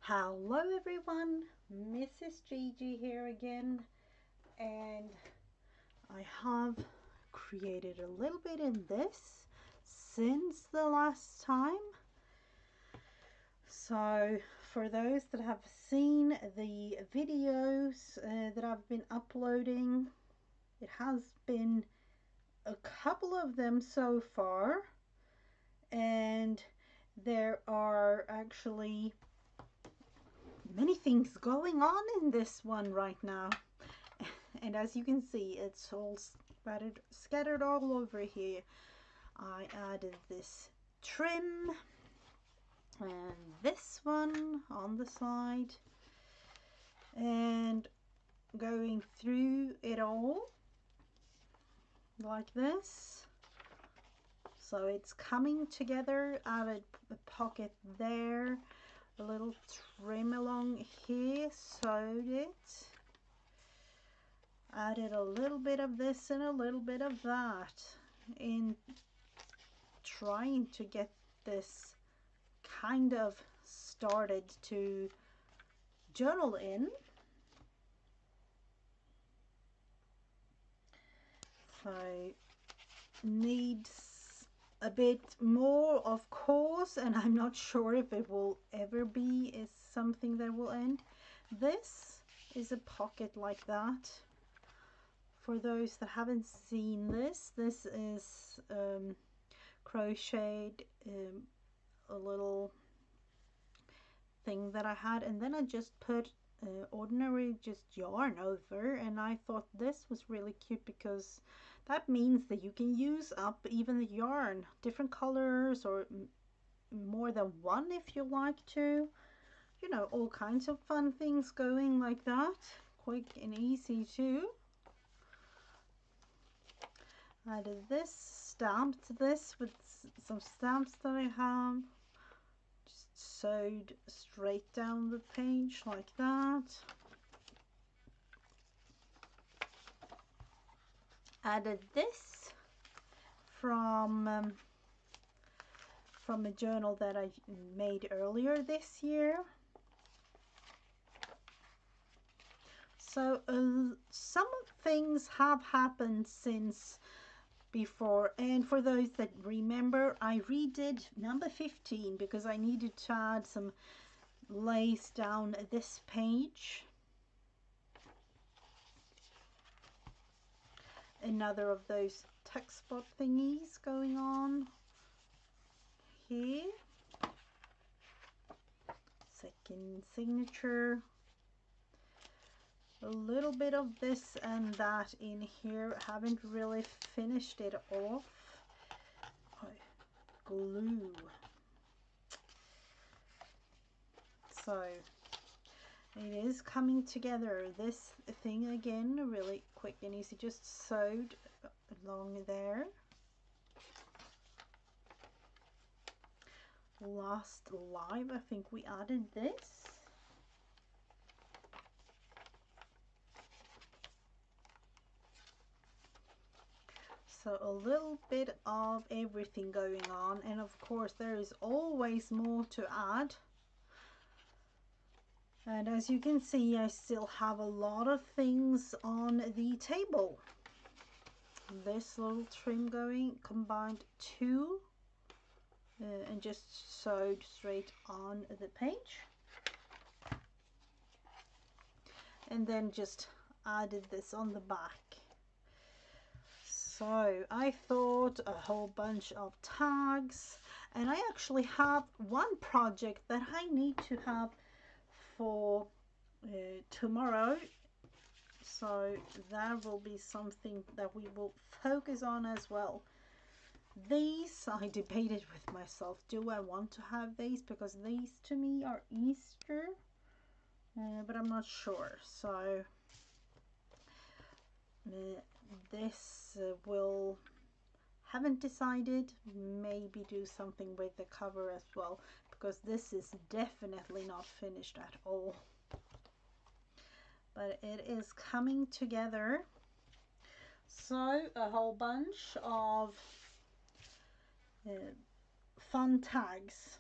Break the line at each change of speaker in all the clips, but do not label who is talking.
Hello everyone, Mrs. Gigi here again, and I have created a little bit in this since the last time. So for those that have seen the videos that I've been uploading, it has been a couple of them so far, and there are actually many things going on in this one right now. And as you can see, it's all scattered all over here. I added this trim and this one on the side, and going through it all like this. So it's coming together. Added a pocket there, a little trim along here, sewed it, added a little bit of this and a little bit of that in trying to get this kind of started to journal in. So needs a bit more, of course, and I'm not sure if it will ever be is something that will end. This is a pocket like that. For those that haven't seen this, this is crocheted a little thing that I had, and then I just put ordinary just yarn over, and I thought this was really cute because that means that you can use up even the yarn, different colors or more than one if you like to, you know, all kinds of fun things going like that, quick and easy too. Added this, stamped this with some stamps that I have, just sewed straight down the page like that. Added this from a journal that I made earlier this year. So some things have happened since before, and for those that remember, I redid number 15 because I needed to add some lace down this page. Another of those tuck spot thingies going on here. Second signature. A little bit of this and that in here. Haven't really finished it off. Oh, glue. So it is coming together. This thing again, really quick and easy, just sewed along there. Last live, I think we added this. So a little bit of everything going on, and of course there is always more to add. And as you can see, I still have a lot of things on the table. This little trim going, combined two, and just sewed straight on the page. And then just added this on the back. So I thought a whole bunch of tags, and I actually have one project that I need to have for tomorrow, so that will be something that we will focus on as well. These I debated with myself, do I want to have these, because these to me are Easter, but I'm not sure. So this will, haven't decided, maybe do something with the cover as well, because this is definitely not finished at all, but it is coming together. So a whole bunch of fun tags.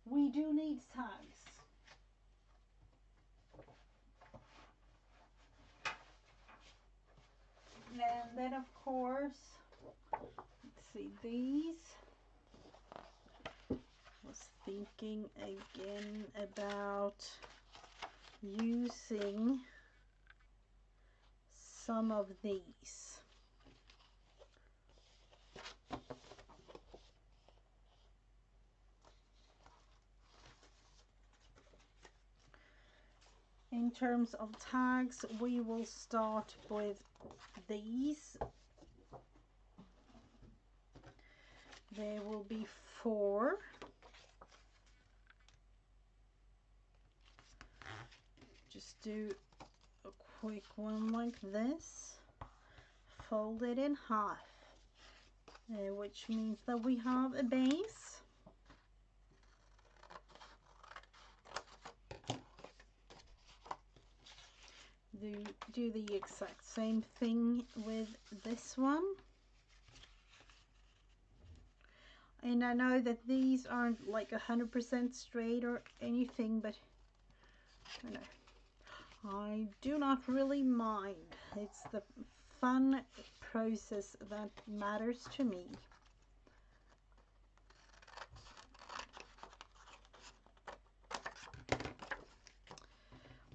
We do need tags. And then of course, let's see, these. Was thinking again about using some of these. In terms of tags, we will start with these. There will be 4. Just do a quick one like this. Fold it in half, which means that we have a base. Do the exact same thing with this one. And I know that these aren't like 100% straight or anything, but you know, I do not really mind. It's the fun process that matters to me.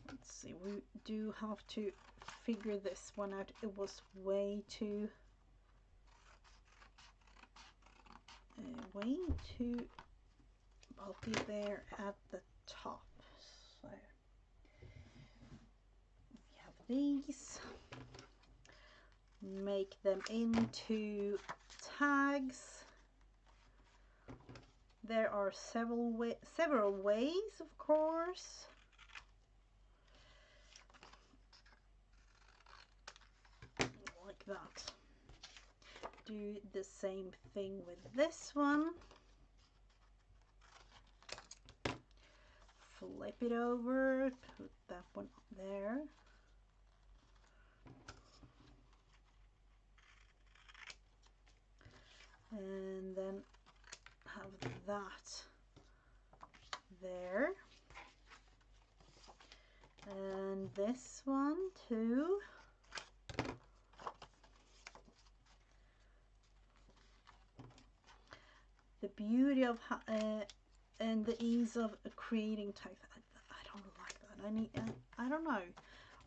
Let's see, we do have to figure this one out. It was way too bulky there at the top. So we have these. Make them into tags. There are several ways, of course. Like that. Do the same thing with this one. Flip it over, put that one there. And then have that there. And this one too. The beauty of and the ease of creating tags. I don't like that. I don't know.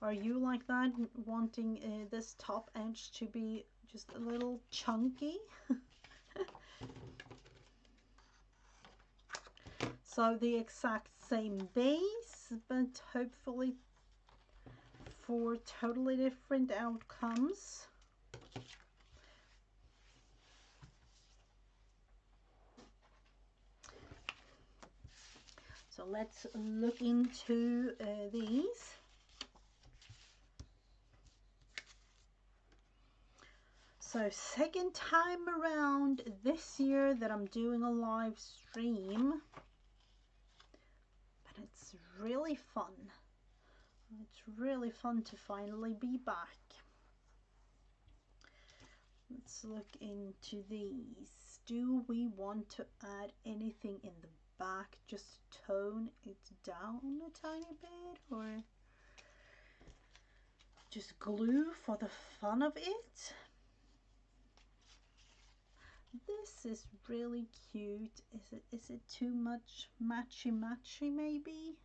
Are you like that, wanting this top edge to be just a little chunky? So the exact same base, but hopefully for totally different outcomes. So let's look into these. So second time around this year that I'm doing a live stream, but it's really fun. It's really fun to finally be back. Let's look into these. Do we want to add anything in the back, just tone it down a tiny bit, or just glue for the fun of it? This is really cute. Is it too much matchy maybe?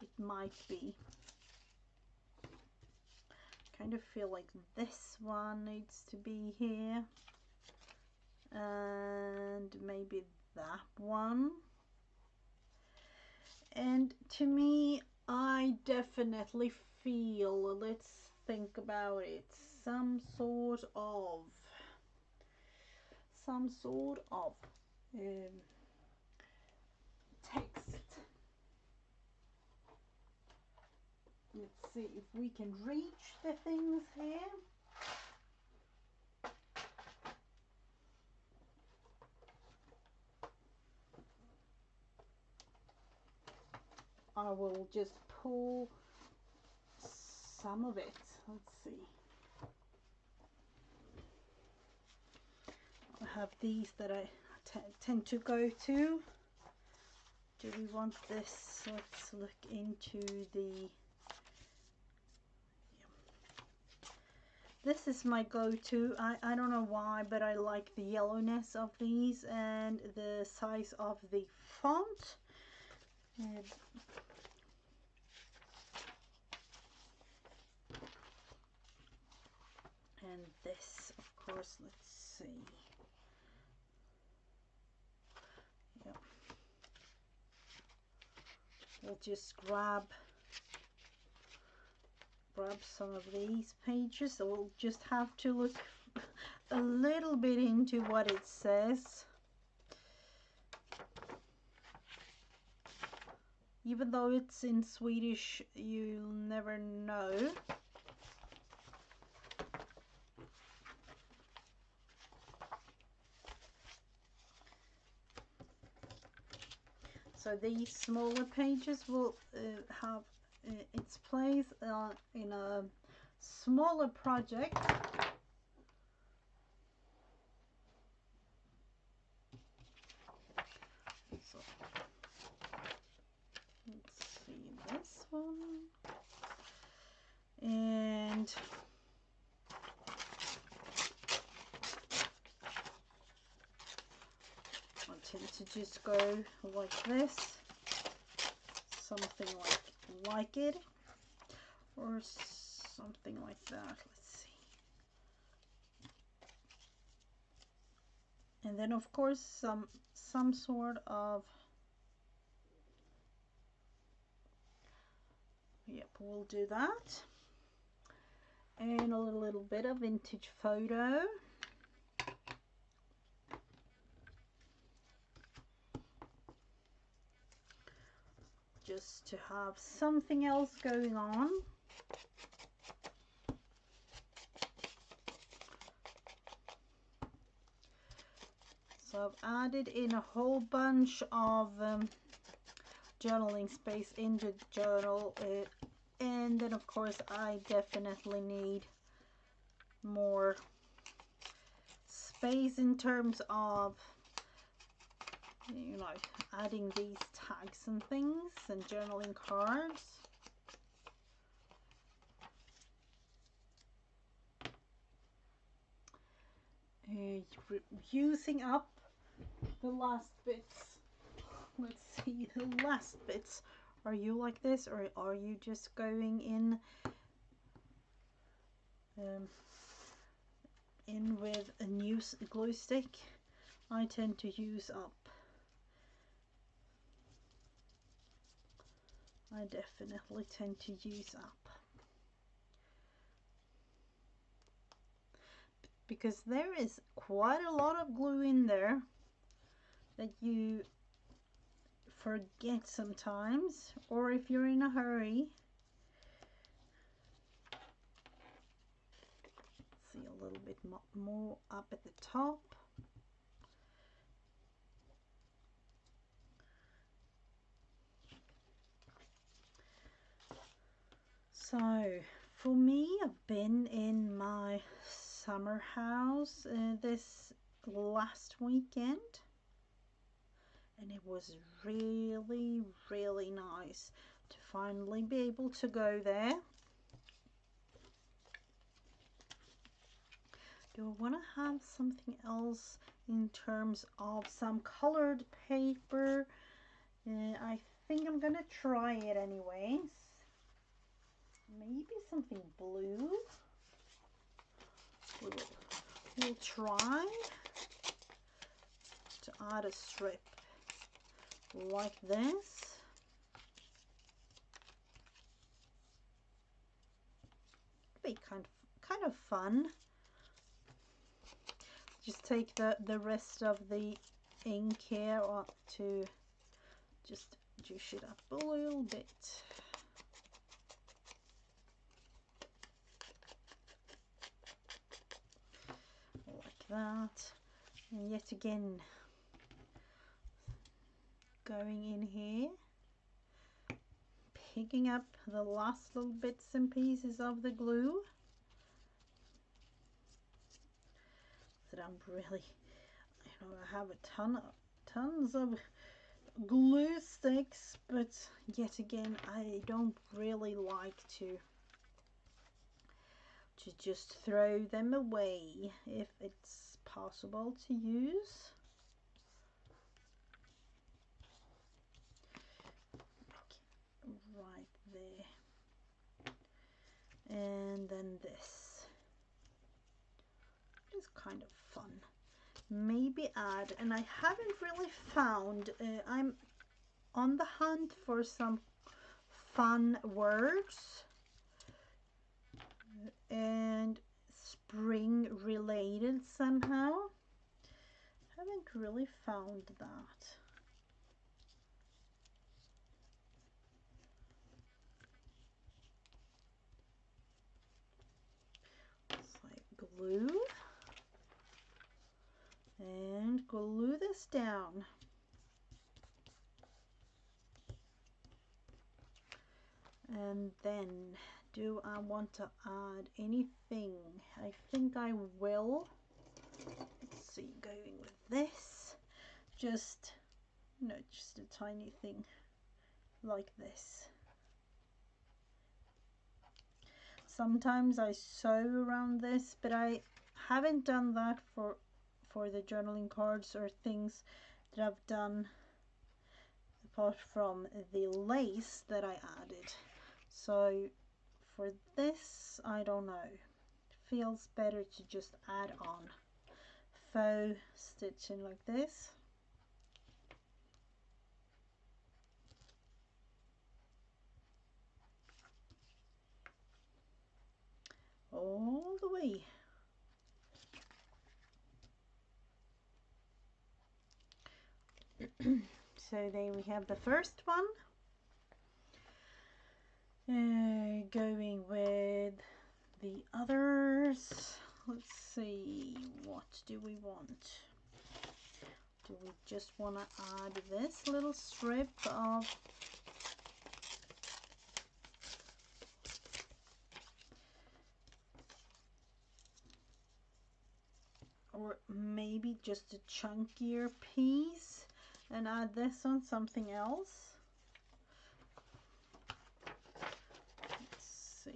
It might be. Kind of feel like this one needs to be here, and maybe that one. And to me, I definitely feel, let's think about it, some sort of text. Let's see if we can reach the things here. I will just pull some of it. Let's see. I have these that I tend to go to. Do we want this? Let's look into the This is my go-to. I don't know why, but I like the yellowness of these and the size of the font. And this, of course, let's see. Yep. We'll just grab some of these pages. So we'll just have to look a little bit into what it says. Even though it's in Swedish, you'll never know. So these smaller pages will have its place in a smaller project. So let's see this one. And I tend to just go like this, something like it, or something like that. Let's see. And then of course some sort of, yep, we'll do that. And a little bit of vintage photo. Just to have something else going on. So I've added in a whole bunch of journaling space in the journal, and then of course I definitely need more space in terms of, you know, adding these tags and things and journaling cards. Using up the last bits. Let's see, the last bits. Are you like this, or are you just going in with a new glue stick? I tend to use up. I definitely tend to use up. Because there is quite a lot of glue in there that you forget sometimes, or if you're in a hurry. See a little bit more up at the top. So for me, I've been in my summer house this last weekend, and it was really, really nice to finally be able to go there. Do I want to have something else in terms of some colored paper? I think I'm gonna try it anyways. Maybe something blue. We'll try to add a strip like this. Be kind of fun. Just take the rest of the ink here to just juice it up a little bit. Like that. And yet again, going in here, picking up the last little bits and pieces of the glue that I'm really, you know, I have a tons of glue sticks, but yet again I don't really like to to just throw them away if it's possible to use. Right there. And then this is kind of fun. Maybe add, and I haven't really found, I'm on the hunt for some fun words and spring related somehow. Haven't really found that. It's like glue and glue this down. And then do I want to add anything? I think I will. Let's see, going with this, just just a tiny thing like this. Sometimes I sew around this, but I haven't done that for the journaling cards or things that I've done apart from the lace that I added. So for this, I don't know, it feels better to just add on faux stitching like this. All the way. So there we have the first one. Going with the others. Let's see, what do we want? Do we just want to add this little strip of or maybe just a chunkier piece and add this on something else? Let's see.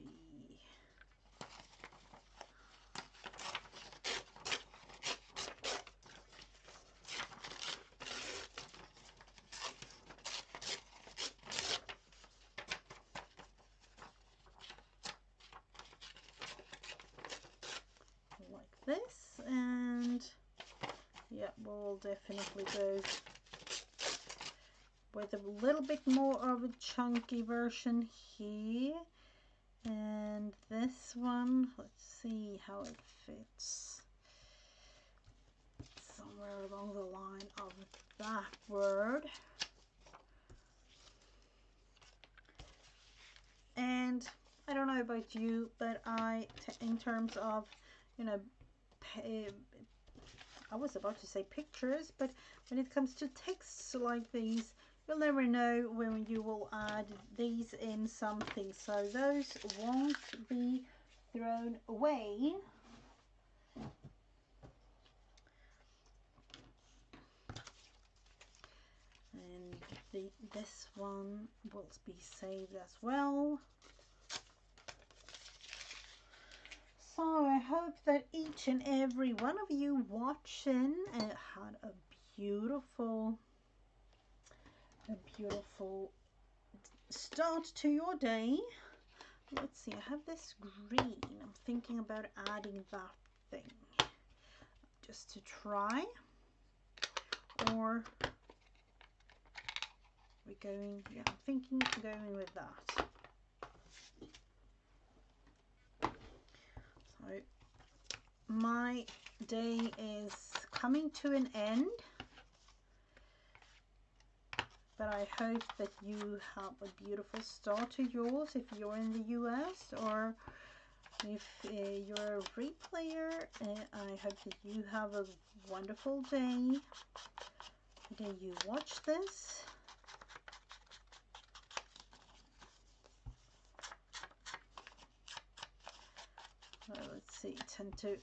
Like this, and yeah, we'll definitely go with a little bit more of a chunky version here. And this one, let's see how it fits. Somewhere along the line of that word. And I don't know about you, but in terms of, I was about to say pictures, but when it comes to texts like these, you'll never know when you will add these in something. So those won't be thrown away. And this one will be saved as well. So I hope that each and every one of you watching had a beautiful start to your day. Let's see, I have this green. I'm thinking about adding that thing just to try. Or we're going, yeah, I'm thinking going with that. So my day is coming to an end, but I hope that you have a beautiful start to yours if you're in the US, or if you're a replayer. I hope that you have a wonderful day the day you watch this. Let's see, tend to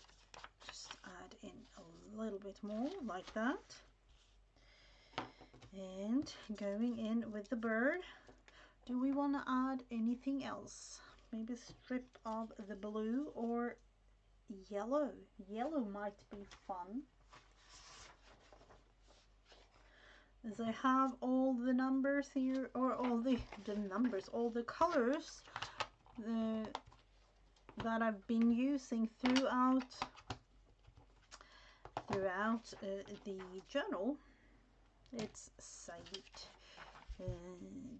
just add in a little bit more like that. And going in with the bird, do we want to add anything else? maybe a strip of the blue or yellow. Yellow might be fun. As I have all the numbers here, or all the numbers, all the colors that I've been using throughout the journal. It's saved.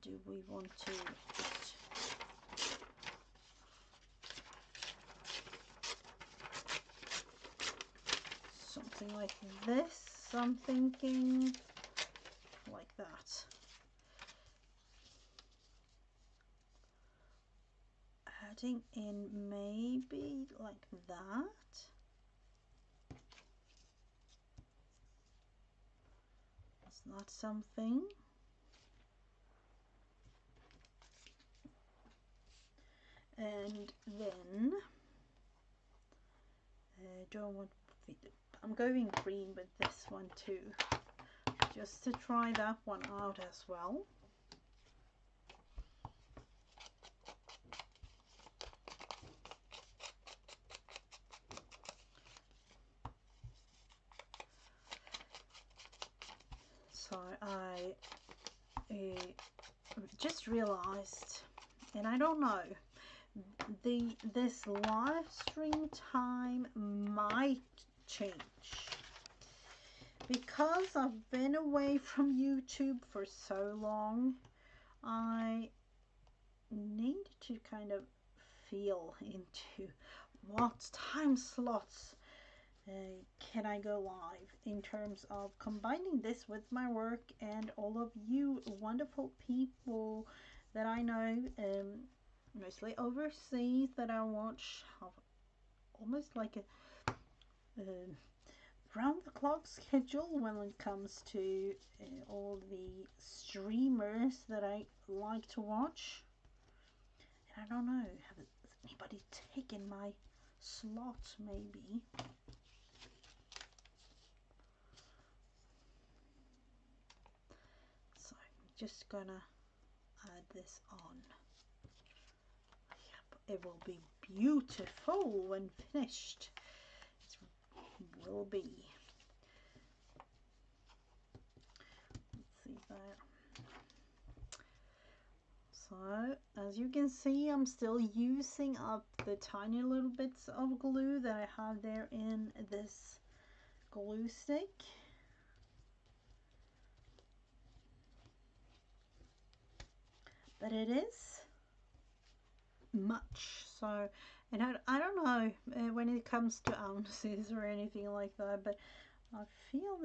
Do we want to just something like this? I'm thinking like that. Adding in maybe like that. It's not something. And then don't want. I'm going green with this one too, just to try that one out as well. So I just realized, and I don't know, this live stream time might change because I've been away from YouTube for so long. I need to kind of feel into what time slots can I go live in terms of combining this with my work and all of you wonderful people that I know, mostly overseas, that I watch, have almost like a round the clock schedule when it comes to all the streamers that I like to watch. And I don't know, has anybody taken my slot maybe? So I'm just gonna add this on. Yep, it will be beautiful when finished. It will be. Let's see that. So as you can see, I'm still using up the tiny little bits of glue that I have there in this glue stick. But it is much, so, and I don't know when it comes to ounces or anything like that, but I feel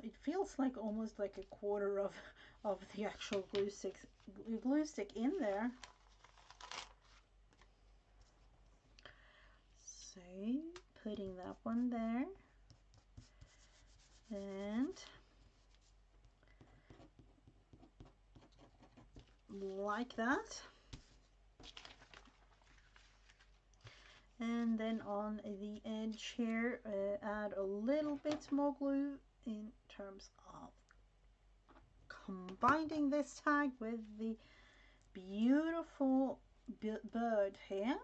it feels like almost like a quarter of the actual glue stick in there. So putting that one there, and like that. And then on the edge here, add a little bit more glue in terms of combining this tag with the beautiful bird here.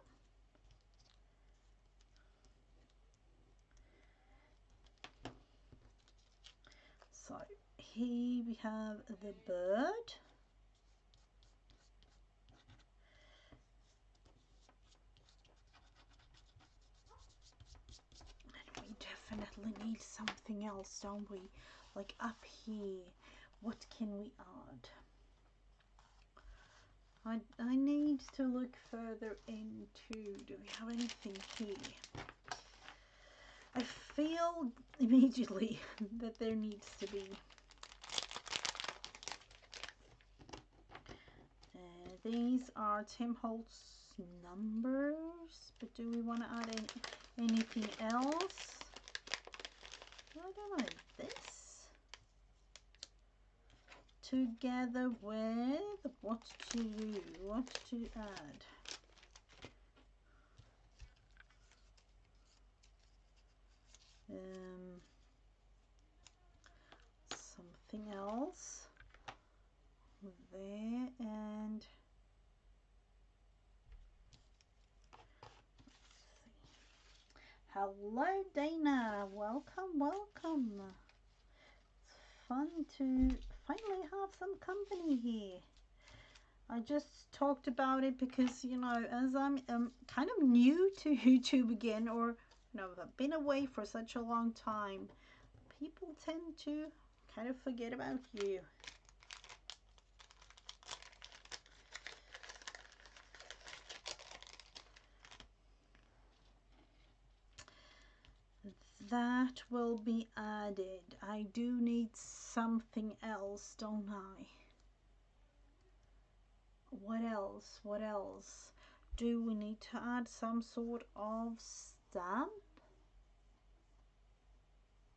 So here we have the bird. And we definitely need something else, don't we? Like up here, what can we add? I need to look further into, do we have anything here? I feel immediately that there needs to be. These are Tim Holtz numbers, but do we want to add anything else? I don't know, this together with what to add. Something else there, and Hello, Dana. Welcome, welcome. It's fun to finally have some company here. I just talked about it because, as I'm kind of new to YouTube again, or, I've been away for such a long time, people tend to kind of forget about you. That will be added. I do need something else, don't I? What else? What else? Do we need to add some sort of stamp?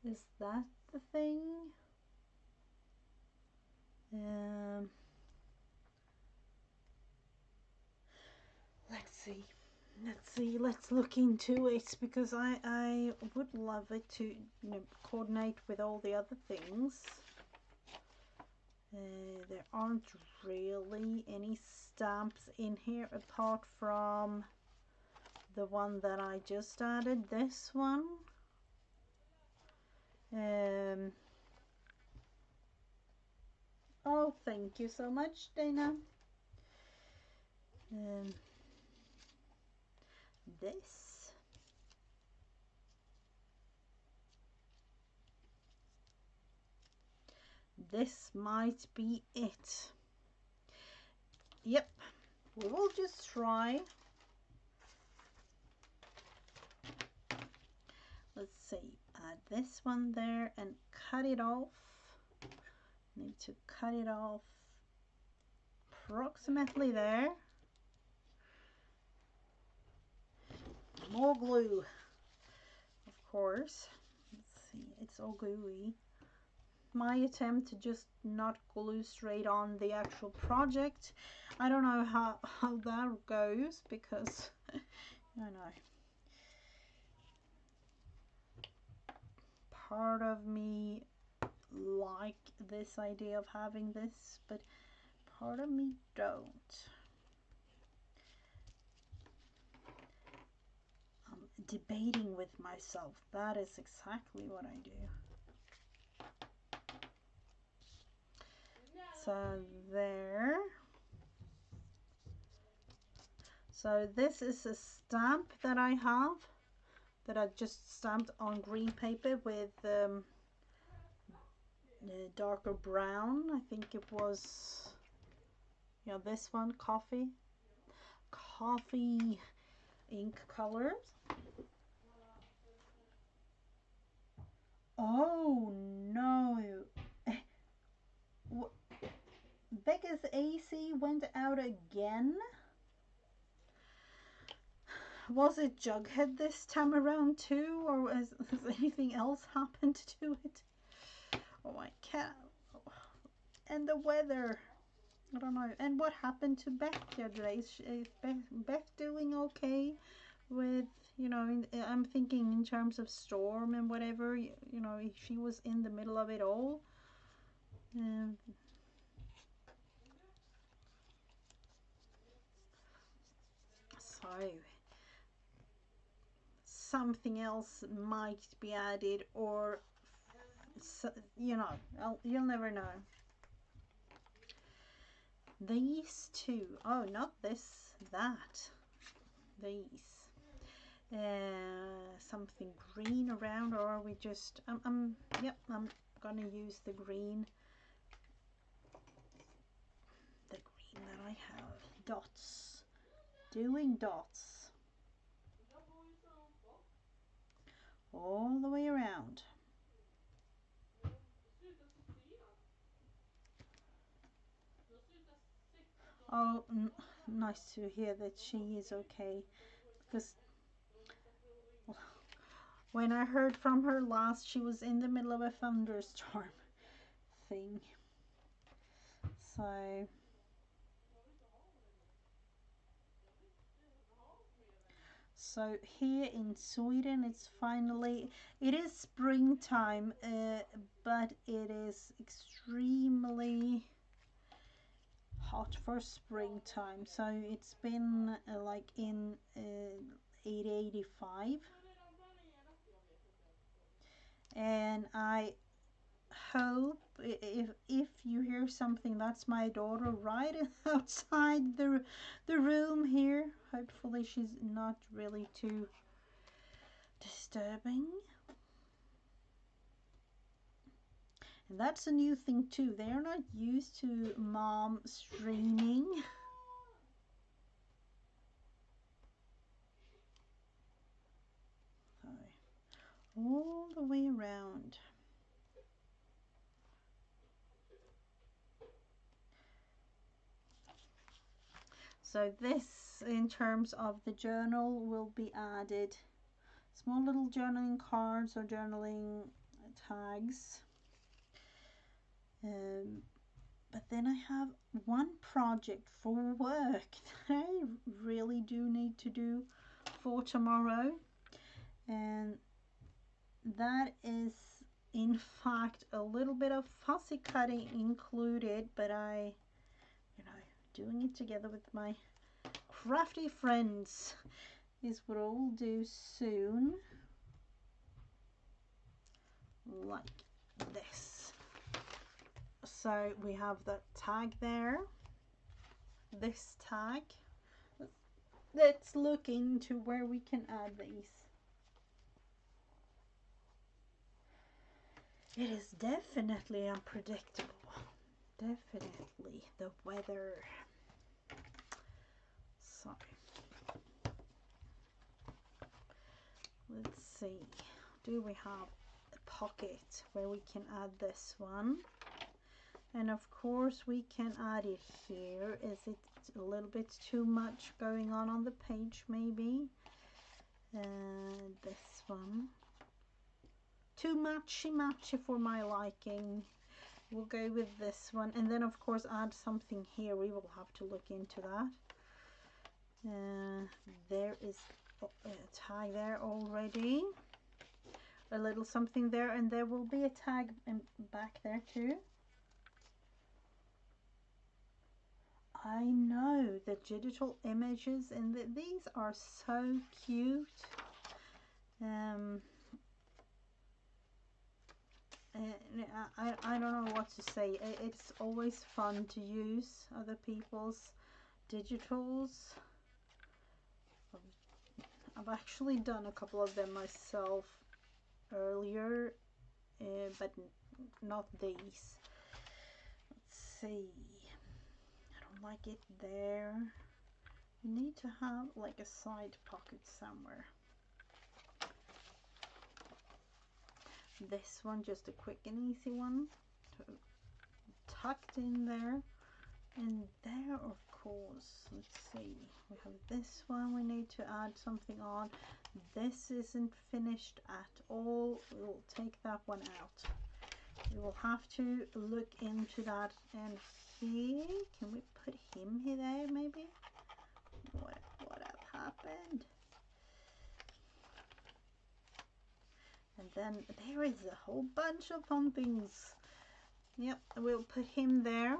Is that the thing? Let's see. Let's look into it because I would love it to coordinate with all the other things. There aren't really any stamps in here apart from the one that I just added, this one. Oh, thank you so much, Dana. This. This might be it. Yep, we will just try. Let's see, add this one there and cut it off. Need to cut it off approximately there. More glue, of course. Let's see, it's all gooey. My attempt to just not glue straight on the actual project. I don't know how that goes because I don't know. Part of me like this idea of having this, but part of me don't. I'm debating with myself. That is exactly what I do. So there. So this is a stamp that I have that I just stamped on green paper with darker brown. I think it was, this one, coffee ink colors. Oh no. Becca's AC went out again. Was it Jughead this time around too, or has anything else happened to it? Oh, I can't. And the weather. I don't know. And what happened to Beth the other day? Is Beth doing okay with, I'm thinking in terms of storm and whatever, she was in the middle of it all. So something else might be added, or you'll never know. These two. Oh, not this, that. These. Something green around, or are we just? Yep. I'm gonna use the green. The green that I have. Dots. Doing dots. All the way around. Oh, nice to hear that she is okay, because when I heard from her last, she was in the middle of a thunderstorm thing. So here in Sweden, it is springtime, but it is extremely hot for springtime. So it's been like in 85. hope if you hear something, that's my daughter right outside the room here. Hopefully she's not really too disturbing. And that's a new thing too. They're not used to mom streaming. All the way around. So this, in terms of the journal, will be added small little journaling cards or journaling tags. But then I have one project for work that I really do need to do for tomorrow, and that is in fact a little bit of fussy cutting included, but doing it together with my crafty friends is what I'll do soon, like this. So we have the tag there, this tag. Let's look into where we can add these. It is definitely unpredictable. Definitely the weather. Sorry. Let's see. Do we have a pocket where we can add this one? And of course we can add it here. Is it a little bit too much going on the page maybe? This one. Too matchy for my liking. We'll go with this one, and then of course add something here. We will have to look into that. There is a tag there already, a little something there, and there will be a tag back there too. I know the digital images, and these are so cute. I don't know what to say. It's always fun to use other people's digitals. I've actually done a couple of them myself earlier, but not these. Let's see. I don't like it there. You need to have like a side pocket somewhere. This one, just a quick and easy one, tucked in there. And there, of course, let's see, we have this one. We need to add something on. This isn't finished at all. We'll take that one out. We will have to look into that. And here, can we put him here there maybe? What have happened? And then there is a whole bunch of pumpkins. Yep, we'll put him there.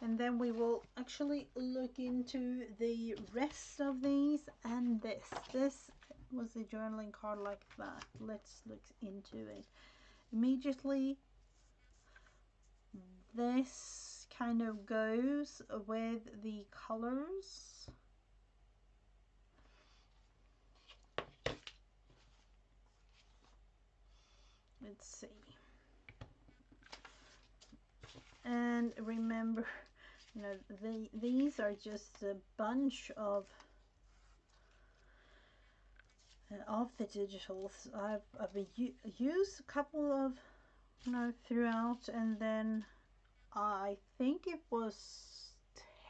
And then we will actually look into the rest of these. And this was a journaling card like that. Let's look into it. Immediately, this kind of goes with the colors. Let's see. And remember, these are just a bunch of the digitals. I've used a couple of throughout, and then I think it was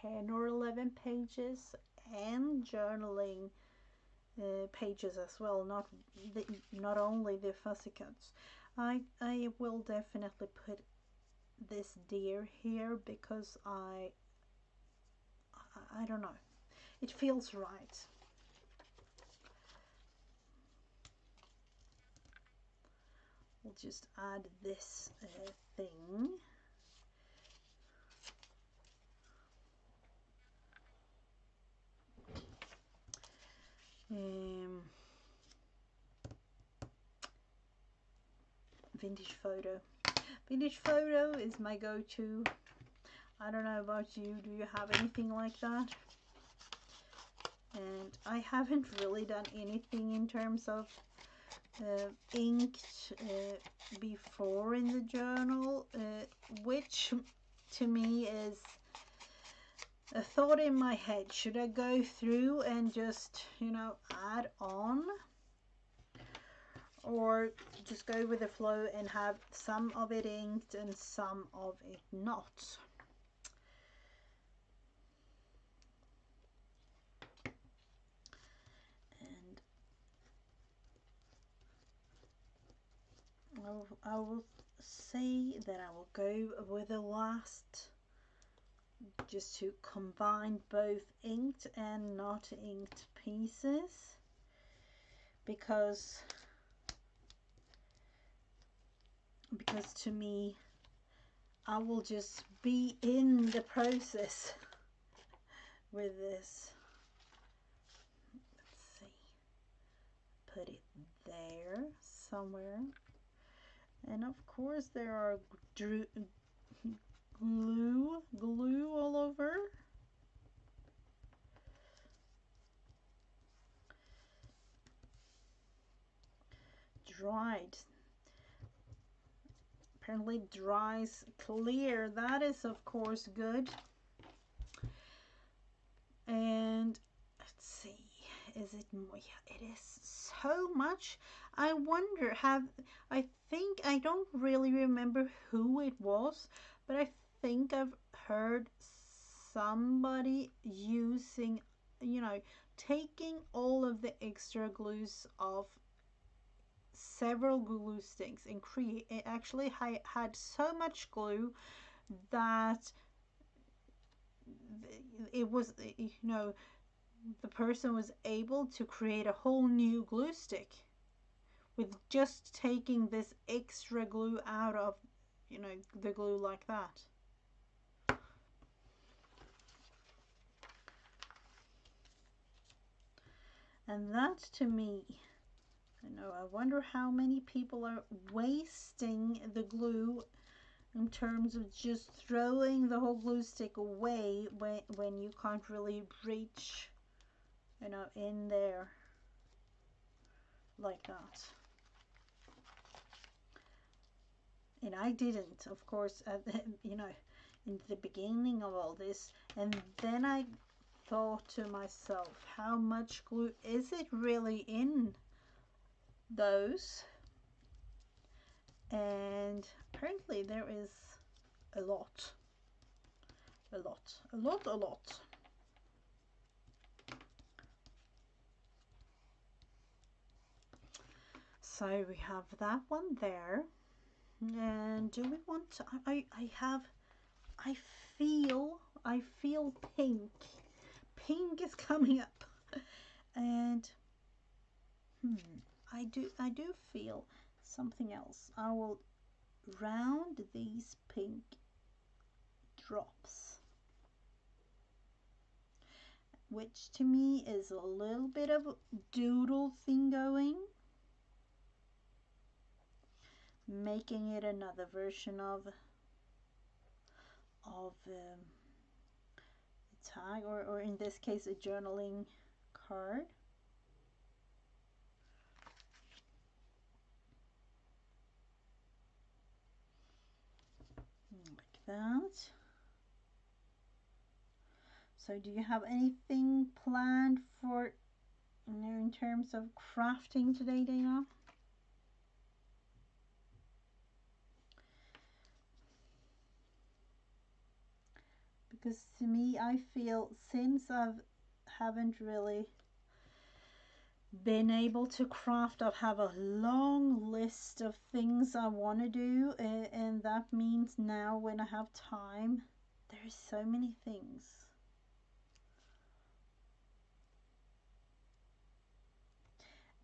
10 or 11 pages and journaling pages as well, not only the fussy cuts. I will definitely put this deer here because I don't know, it feels right. We'll just add this thing. Vintage photo. Vintage photo is my go-to. I don't know about you. Do you have anything like that? And I haven't really done anything in terms of inked before in the journal, which to me is a thought in my head. Should I go through and just, you know, add on, or just go with the flow and have some of it inked and some of it not? And I will say that I will go with the last, just to combine both inked and not inked pieces, because to me, I will just be in the process with this. Let's see, put it there somewhere, and of course there are glue all over. Dried, apparently dries clear. That is of course good. And let's see, is it more? Yeah, it is so much. I wonder, I think, I don't really remember who it was, but I think I've heard somebody using, you know, taking all of the extra glues off several glue sticks and create, it actually had so much glue that it was, you know, the person was able to create a whole new glue stick with just taking this extra glue out of, you know, the glue like that. And that to me, I know, I wonder how many people are wasting the glue in terms of just throwing the whole glue stick away when you can't really reach, you know, in there like that. And I didn't, of course, you know, in the beginning of all this. And then I thought to myself, how much glue is it really in those? And apparently there is a lot. A lot, a lot, a lot. So we have that one there. And do we want to, I feel pink. Pink is coming up. And I do feel something else. I will round these pink drops, which to me is a little bit of a doodle thing going, making it another version of a tag, or in this case a journaling card. Like that. So do you have anything planned for, you know, in terms of crafting today, Dana? Because to me, I feel since I haven't really been able to craft, I have a long list of things I want to do, and that means now when I have time, there's so many things.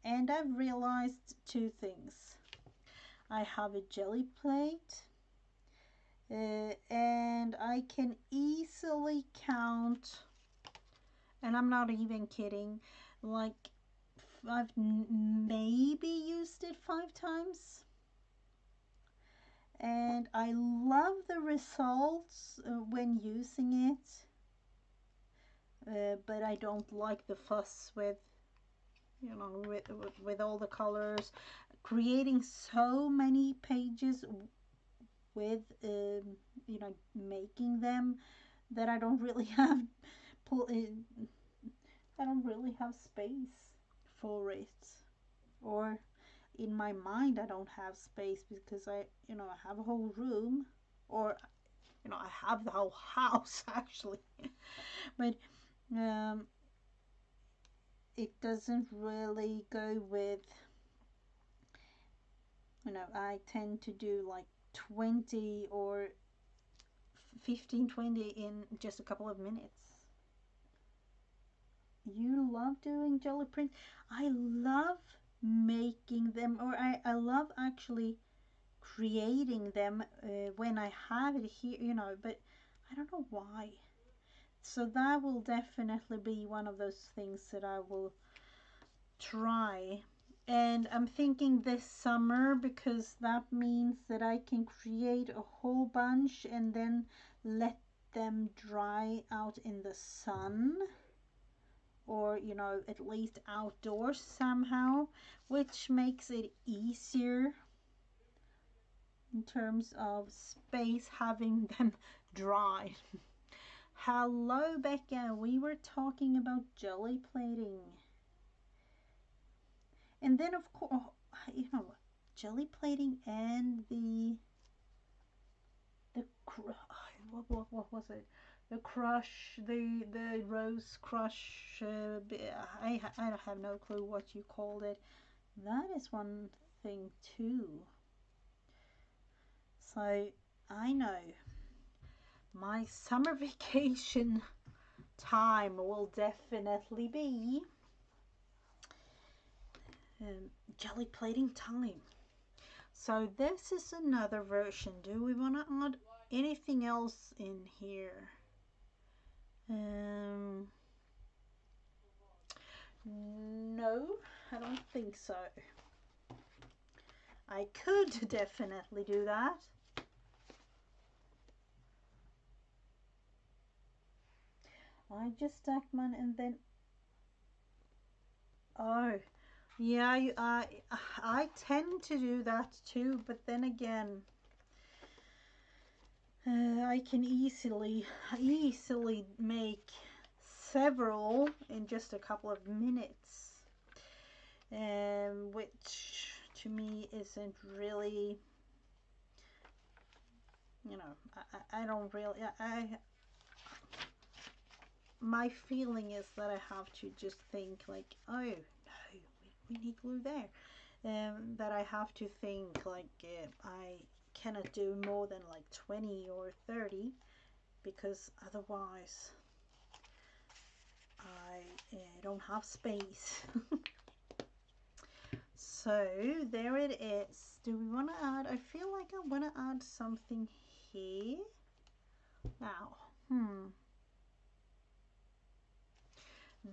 And I've realized two things. I have a jelly plate, and I can easily count, and I'm not even kidding, like I've maybe used it 5 times. and I love the results when using it, but I don't like the fuss with, you know, with all the colors, creating so many pages with you know, making them, that I don't really have I don't really have space for it, or in my mind I don't have space because I, you know, I have a whole room, or, you know, I have the whole house actually, but um, it doesn't really go with, you know, I tend to do like 20 or 15, 20 in just a couple of minutes. You love doing jelly prints? I love making them, or I love actually creating them when I have it here, you know, but I don't know why. So that will definitely be one of those things that I will try. And I'm thinking this summer, because that means that I can create a whole bunch and then let them dry out in the sun, or, you know, at least outdoors somehow, which makes it easier in terms of space having them dry. Hello, Becca. We were talking about jelly plating. And then, of course, you know, jelly plating and the what was it? The crush, the rose crush. I have no clue what you called it. That is one thing too. So I know my summer vacation time will definitely be jelly plating time. So this is another version. Do we want to add anything else in here? No, I don't think so. I could definitely do that. I just stack mine and then, oh yeah, I tend to do that too, but then again, I can easily make several in just a couple of minutes, which to me isn't really, you know, I don't really, my feeling is that I have to just think like, oh no, we need glue there. That I have to think like, I cannot do more than like 20 or 30, because otherwise I don't have space. So there it is. Do we want to add, I feel like I want to add something here now.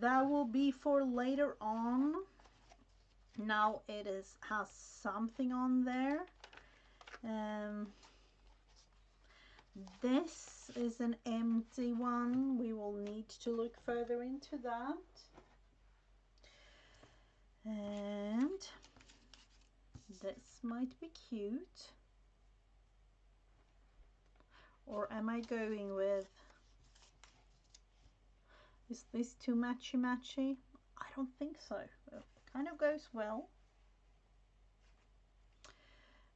That will be for later on. Now it has something on there. This is an empty one. We will need to look further into that. And this might be cute. Or am I going with, is this too matchy? I don't think so. It kind of goes well.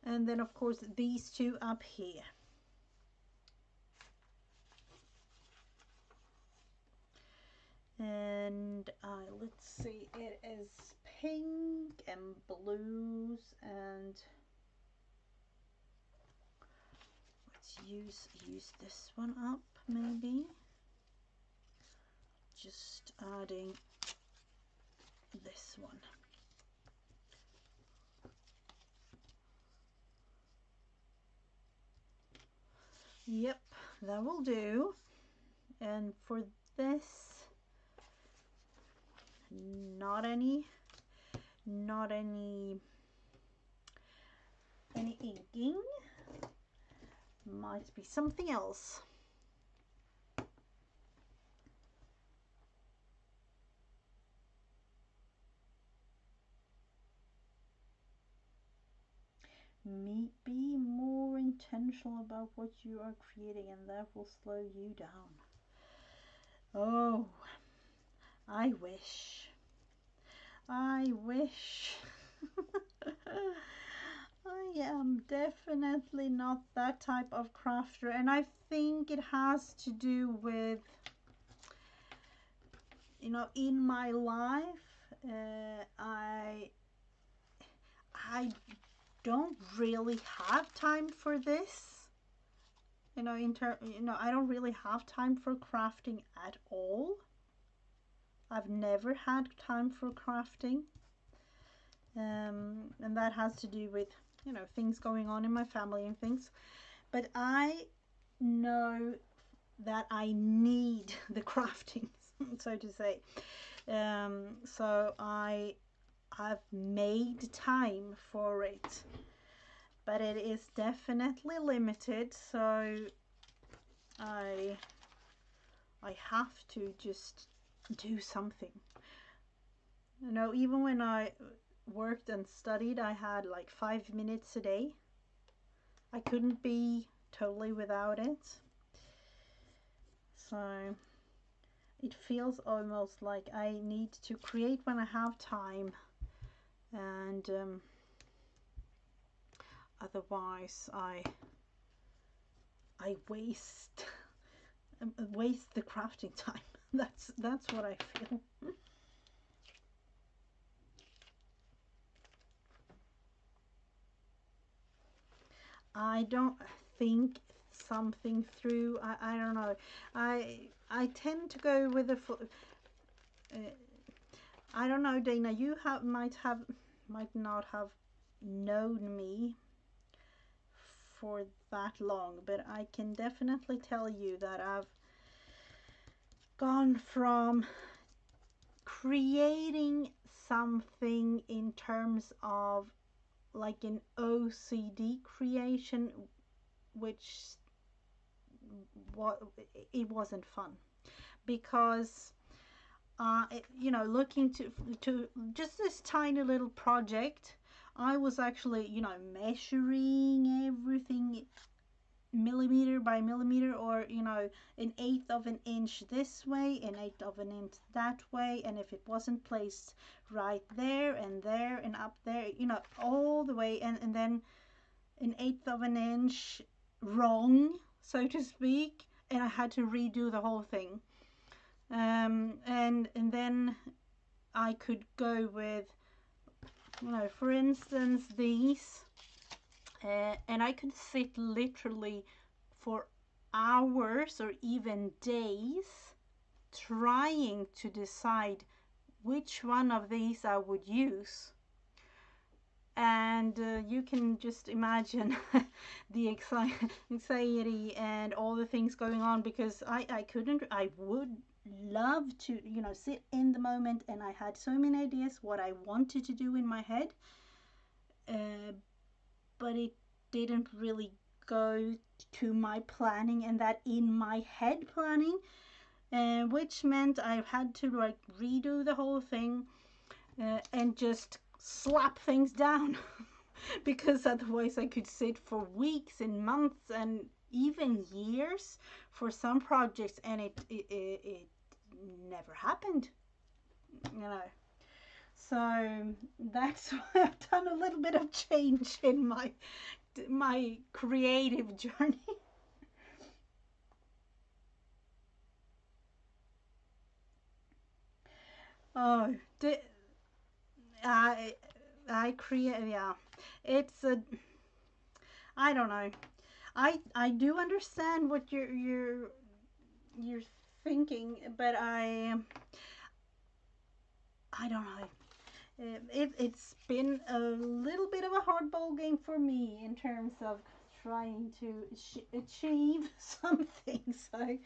And then of course these two up here. And let's see, it is pink and blues, and let's use this one up maybe. Just adding this one. Yep, that will do. And for this, not any inking. might be something else. Be more intentional about what you are creating, and that will slow you down. Oh, I wish. I wish. I am definitely not that type of crafter, and I think it has to do with, you know, in my life, I don't really have time for this. You know, I don't really have time for crafting at all. I've never had time for crafting. And that has to do with, you know, things going on in my family and things. But I know that I need the crafting, so to say. So I've made time for it, but it is definitely limited. So I have to just do something. You know, even when I worked and studied, I had like 5 minutes a day. I couldn't be totally without it. So it feels almost like I need to create when I have time, and otherwise I waste the crafting time. That's what I feel. I don't think something through. I don't know. I tend to go with the I don't know, Dana. You might not have known me for that long, but I can definitely tell you that I've gone from creating something in terms of like an OCD creation, which it wasn't fun, because you know, looking to just this tiny little project, I was actually, you know, measuring everything millimeter by millimeter, or, you know, an eighth of an inch this way, an eighth of an inch that way, and if it wasn't placed right there and up there, you know, all the way, and then an eighth of an inch wrong, so to speak, and I had to redo the whole thing. And then I could go with, you know, for instance, these, and I could sit literally for hours or even days trying to decide which one of these I would use. And you can just imagine the anxiety and all the things going on, because I would love to, you know, sit in the moment, and I had so many ideas what I wanted to do in my head, but it didn't really go to my planning, and that in my head planning, which meant I had to like redo the whole thing, and just slap things down because otherwise I could sit for weeks and months and even years for some projects, and it never happened, you know. So that's why I've done a little bit of change in my creative journey. Oh, I I create, yeah. It's a, I don't know. I do understand what you're thinking, but I don't know. It's been a little bit of a hardball game for me in terms of trying to achieve something. So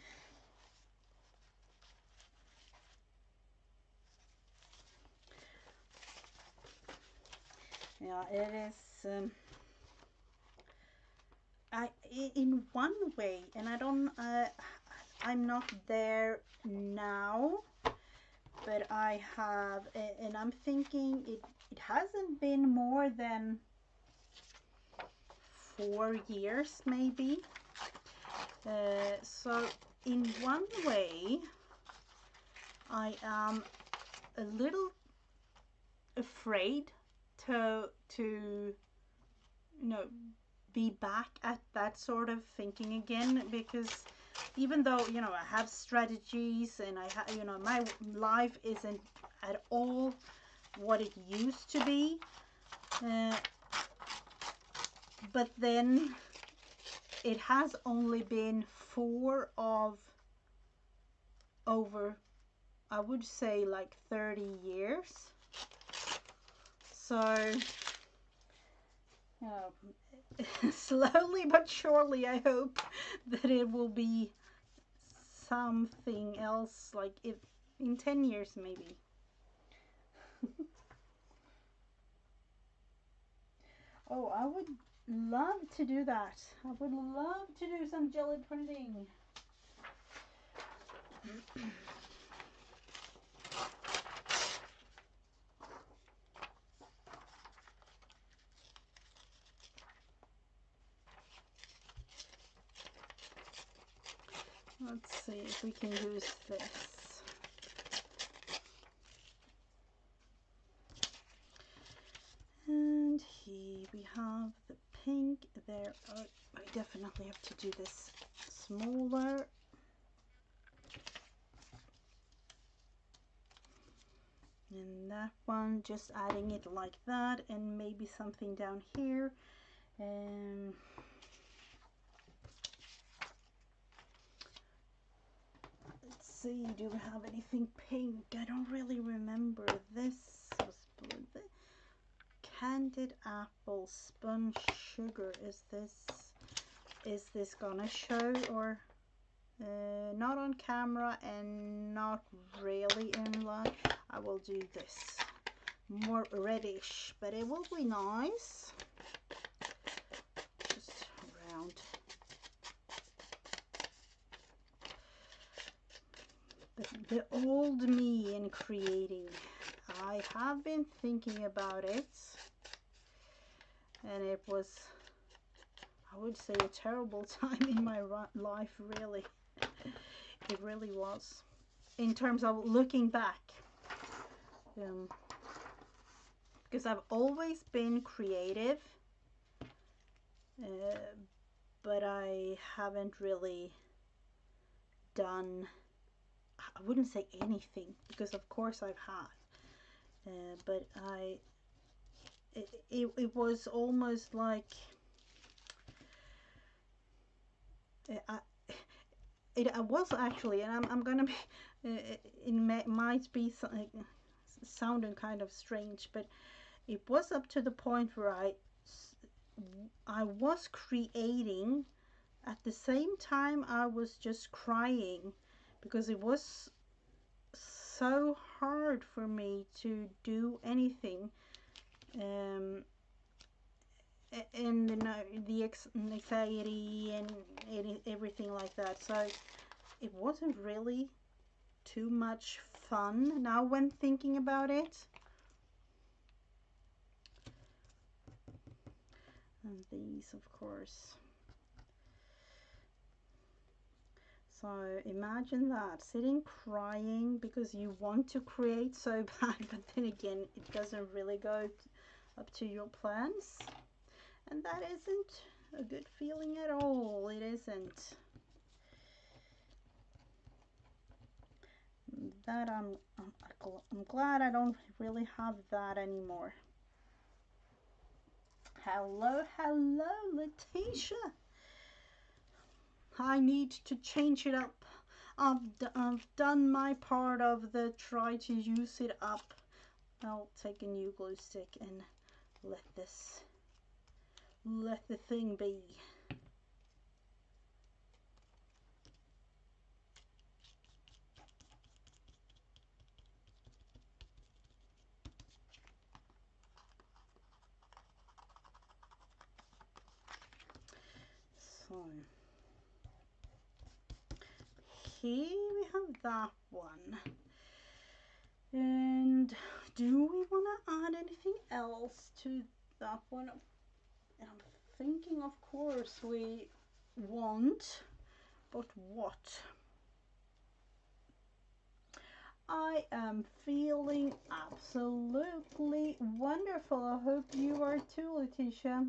yeah, it is. in one way, and I don't, I'm not there now, but I have, and I'm thinking it hasn't been more than 4 years maybe. So in one way, I am a little afraid to be back at that sort of thinking again, because even though I have strategies, and my life isn't at all what it used to be, but then it has only been 4 of over, I would say, like 30 years. So slowly but surely, I hope that it will be something else, like if in 10 years maybe. Oh, I would love to do that. I would love to do some jelly printing. Let's see if we can use this. And here we have the pink. There, I definitely have to do this smaller. And that one, just adding it like that, and maybe something down here. Let's see, do we have anything pink? I don't really remember. This was blue. Candied apple, sponge sugar. Is this gonna show, or not on camera and not really in live? I will do this more reddish, but it will be nice. Just around. The old me in creating. I have been thinking about it, and it was, I would say, a terrible time in my life, really. It really was, in terms of looking back. Because I've always been creative, but I haven't really done, I wouldn't say anything, because of course I've had, but it was almost like it was actually, and I'm gonna be, it might be sounding kind of strange, but it was up to the point where I was creating at the same time I was just crying, because it was so hard for me to do anything, and the anxiety and everything like that. So it wasn't really too much fun now when thinking about it. And these, of course. So imagine that, sitting crying because you want to create so bad, but then again it doesn't really go up to your plans, and that isn't a good feeling at all. It isn't. That I'm glad I don't really have that anymore. Hello, Letitia. I need to change it up. I've done my part of the try to use it up. I'll take a new glue stick and let the thing be. So here we have that one. And do we want to add anything else to that one? I'm thinking, of course, we want, but what? I am feeling absolutely wonderful. I hope you are too, Letitia.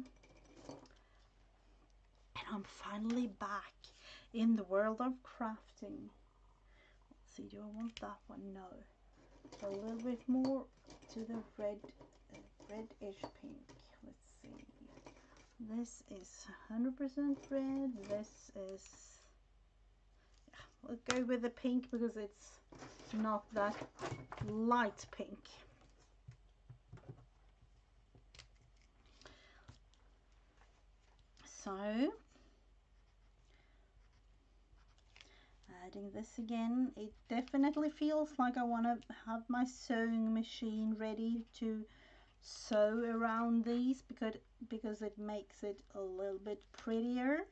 And I'm finally back in the world of crafting. Let's see, do I want that one? No. A little bit more to the reddish pink. Let's see. This is 100% red. This is, let's go with the pink because it's not that light pink. So adding this again, it definitely feels like I want to have my sewing machine ready to sew around these because it makes it a little bit prettier.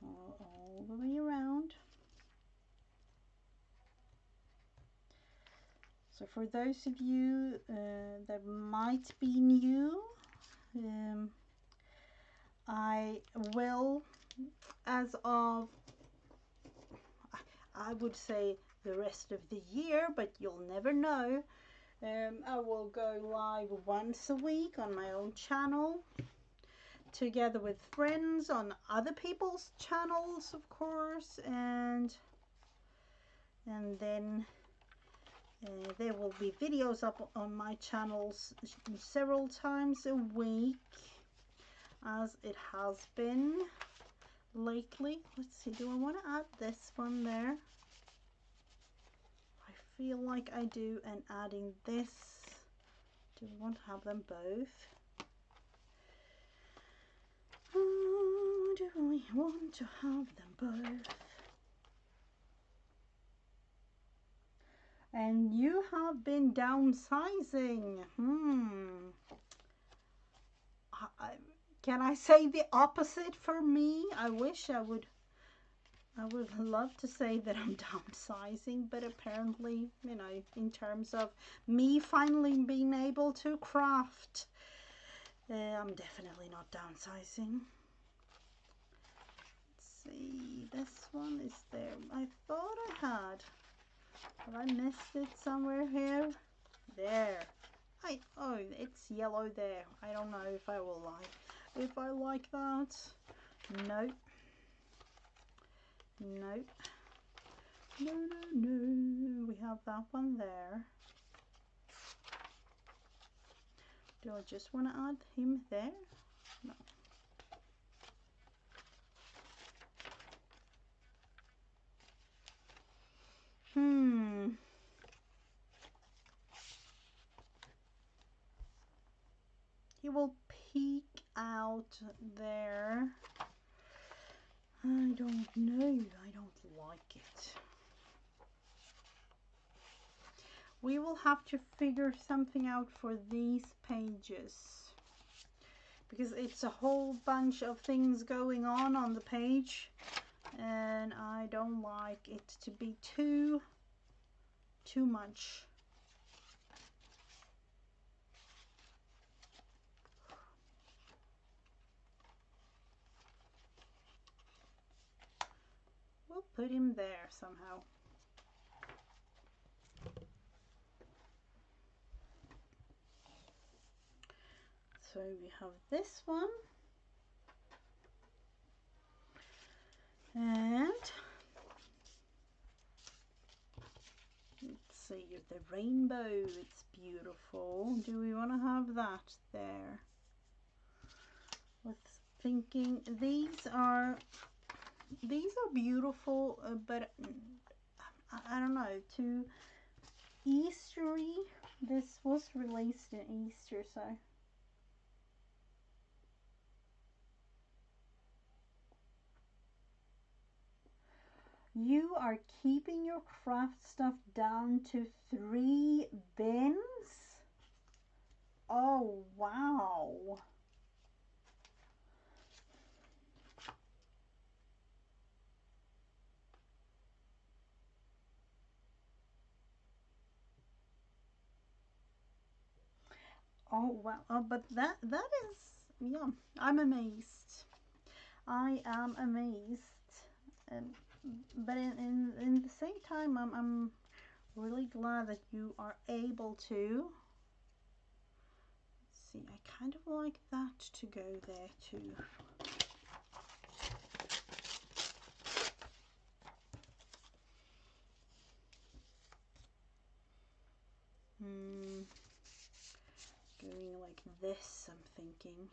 So all the way around. So for those of you that might be new, I will, as of, I would say the rest of the year, but you'll never know, I will go live once a week on my own channel, together with friends on other people's channels, of course, and then there will be videos up on my channels several times a week, as it has been lately. Let's see, do I want to add this one there? I feel like I do, and adding this. Do we want to have them both? Oh, do we want to have them both? And you have been downsizing. Can I say the opposite for me? I wish I would love to say that I'm downsizing, but apparently, you know, in terms of me finally being able to craft, I'm definitely not downsizing. Let's see, this one is there. I thought I had. Have I missed it somewhere here? There. Oh, it's yellow there. I don't know if I will if I like that. Nope. Nope. No, no, no. We have that one there. Do I just want to add him there? No. He will peek out there. I don't know. I don't like it. We will have to figure something out for these pages, because it's a whole bunch of things going on the page, and I don't like it to be too much. We'll put him there somehow. So we have this one, and let's see, the rainbow, it's beautiful. Do we want to have that there? Let's thinking these are beautiful, but I don't know, too Eastery. This was released in Easter, so You are keeping your craft stuff down to 3 bins? Oh, wow. Oh, wow. Oh, but that is, yeah, I'm amazed. I am amazed. Um, but in the same time, I'm really glad that you are able to. Let's see, I kind of like that to go there too. Going like this, I'm thinking.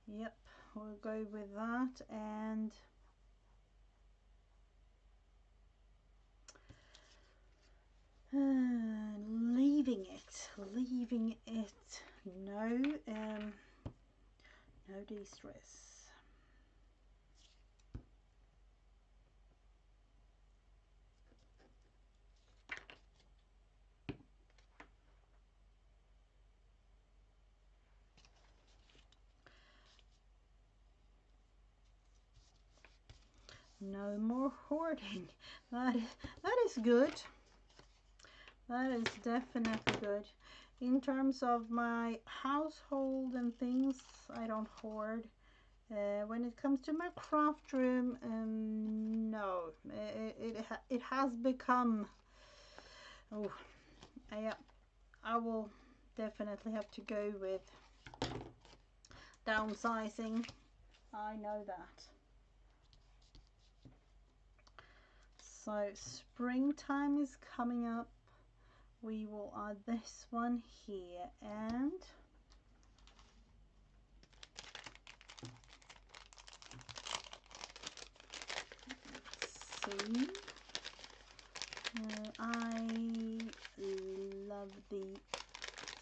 Yep, we'll go with that, and leaving it. No, no de-stress. No more hoarding. That is good. That is definitely good. In terms of my household and things, I don't hoard. When it comes to my craft room, no, it has become. Oh, I will definitely have to go with downsizing. I know that. So springtime is coming up. We will add this one here, and let's see. I love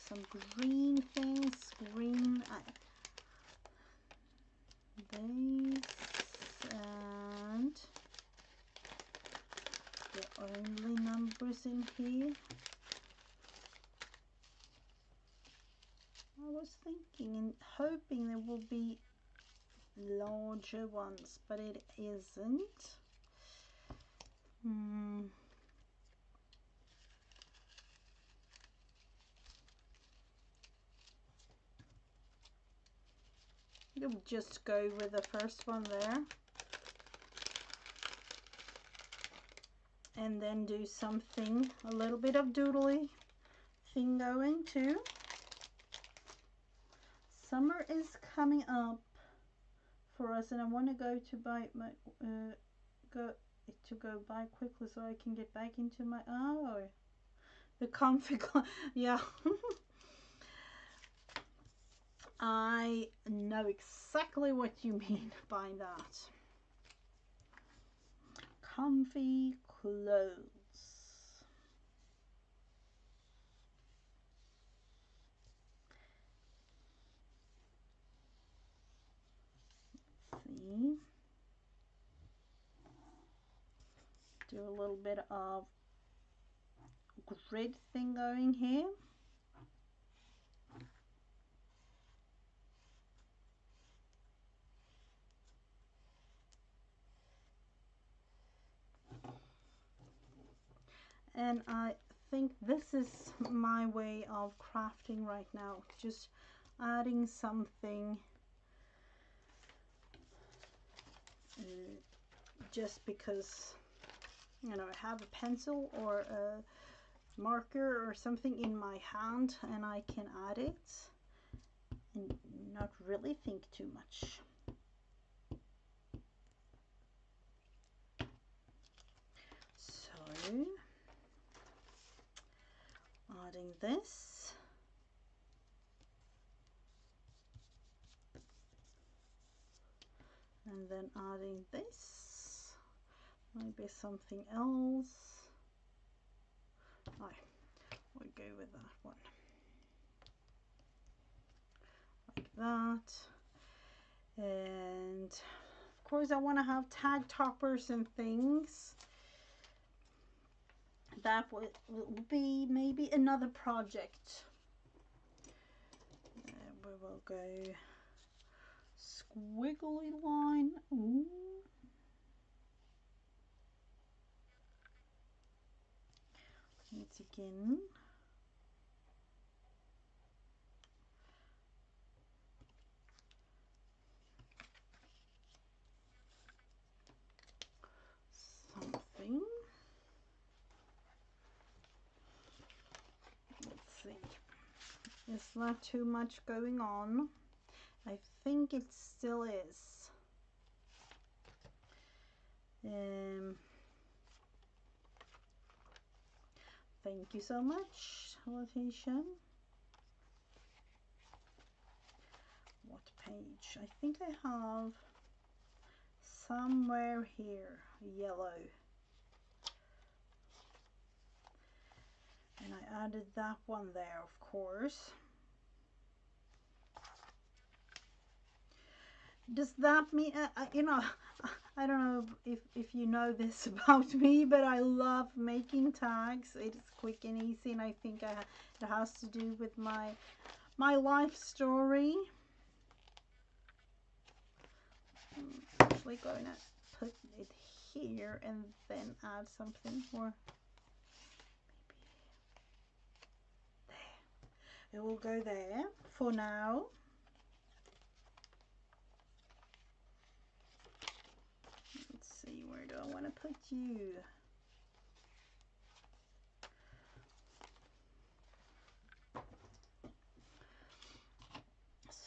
some green things. Green. These and the only numbers in here. I was thinking and hoping there will be larger ones, but it isn't. You'll just go with the first one there, and then do something, a little bit of doodly thing going too. Summer is coming up for us, and I want to go to buy my go by quickly so I can get back into my the comfy yeah. I know exactly what you mean by that. Comfy clothes. See, do a little bit of grid thing going here. And I think this is my way of crafting right now, just adding something just because, you know, I have a pencil or a marker or something in my hand and I can add it and not really think too much. So adding this, and then adding this, maybe something else. We'll go with that one, like that. And course, I want to have tag toppers and things. That will be maybe another project. We will go squiggly line. Ooh. Once again. Something. Let's see. It's not too much going on. I think it still is. Thank you so much, Letitia. What page? I think I have somewhere here, yellow. And I added that one there, of course. Does that mean, you know, I don't know if you know this about me, but I love making tags. It's quick and easy, and I think it has to do with my life story. I'm actually going to put it here and then add something more. It will go there for now. Let's see, where do I want to put you?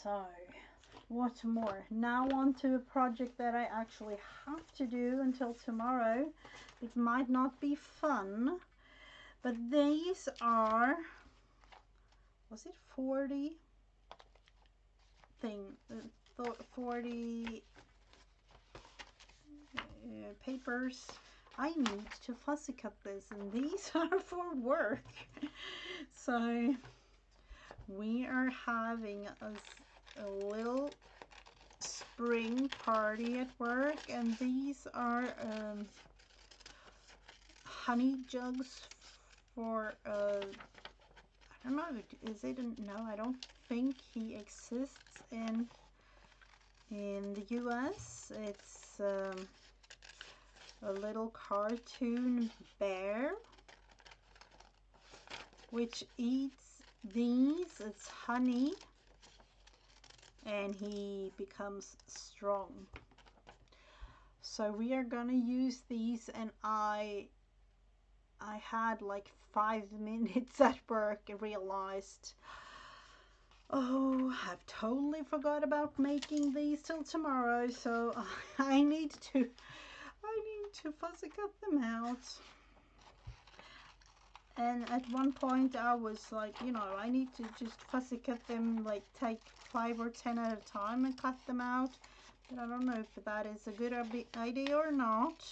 So, what more? Now on to a project that I actually have to do until tomorrow. It might not be fun, but these are, was it 40 thing, 40 papers. I need to fussy cut this, and these are for work. So we are having a little spring party at work, and these are honey jugs for I don't know, is it no, I don't think he exists in the US. It's a little cartoon bear which eats these. It's honey, and he becomes strong. So we are gonna use these, and I had like 5 minutes at work and realized, oh, I've totally forgot about making these till tomorrow, so I need to fussy cut them out. And at one point I was like, you know, I need to just fussy cut them, like take 5 or 10 at a time and cut them out. But I don't know if that is a good idea or not.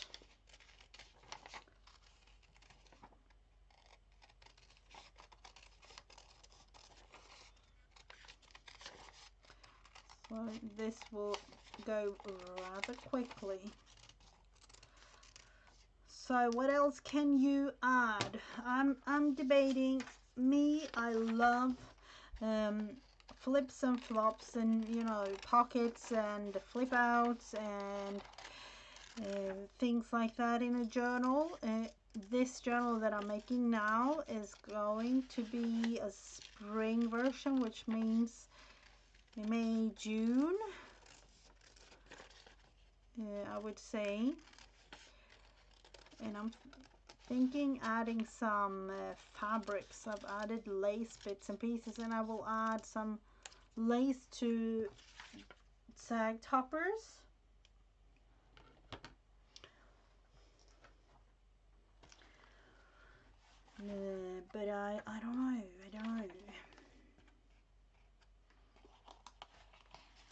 So this will go rather quickly. So what else can you add? I'm debating. I love flips and flops, and you know, pockets and flip outs and things like that in a journal. This journal that I'm making now is going to be a spring version, which means May, June, I would say. And I'm thinking adding some fabrics. I've added lace bits and pieces, and I will add some lace to sag toppers. But I don't know.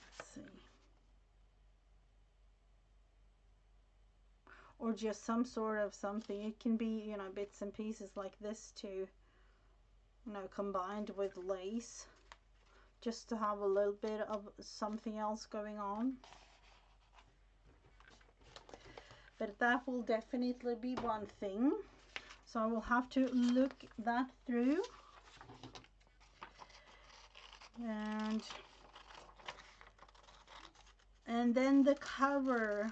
Let's see. Or just some sort of something. It can be, you know, bits and pieces like this too, you know, combined with lace, just to have a little bit of something else going on. but that will definitely be one thing. So I will have to look that through. And then the cover,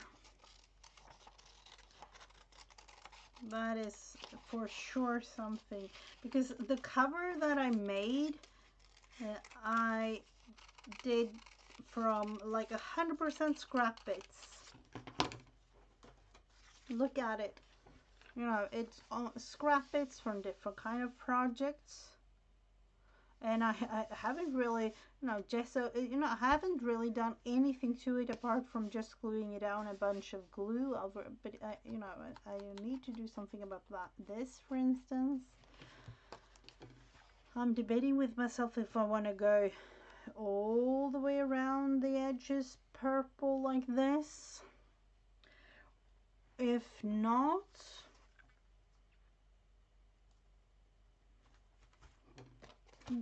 that is for sure something, because the cover that I made, I did from like 100% scrap bits. Look at it. You know, it's scrap bits from different kind of projects. And I haven't really, you know, gesso, you know, I haven't really done anything to it apart from just gluing it down a bunch of glue over. But you know, I need to do something about that. This, for instance, I'm debating with myself if I want to go all the way around the edges purple like this. If not,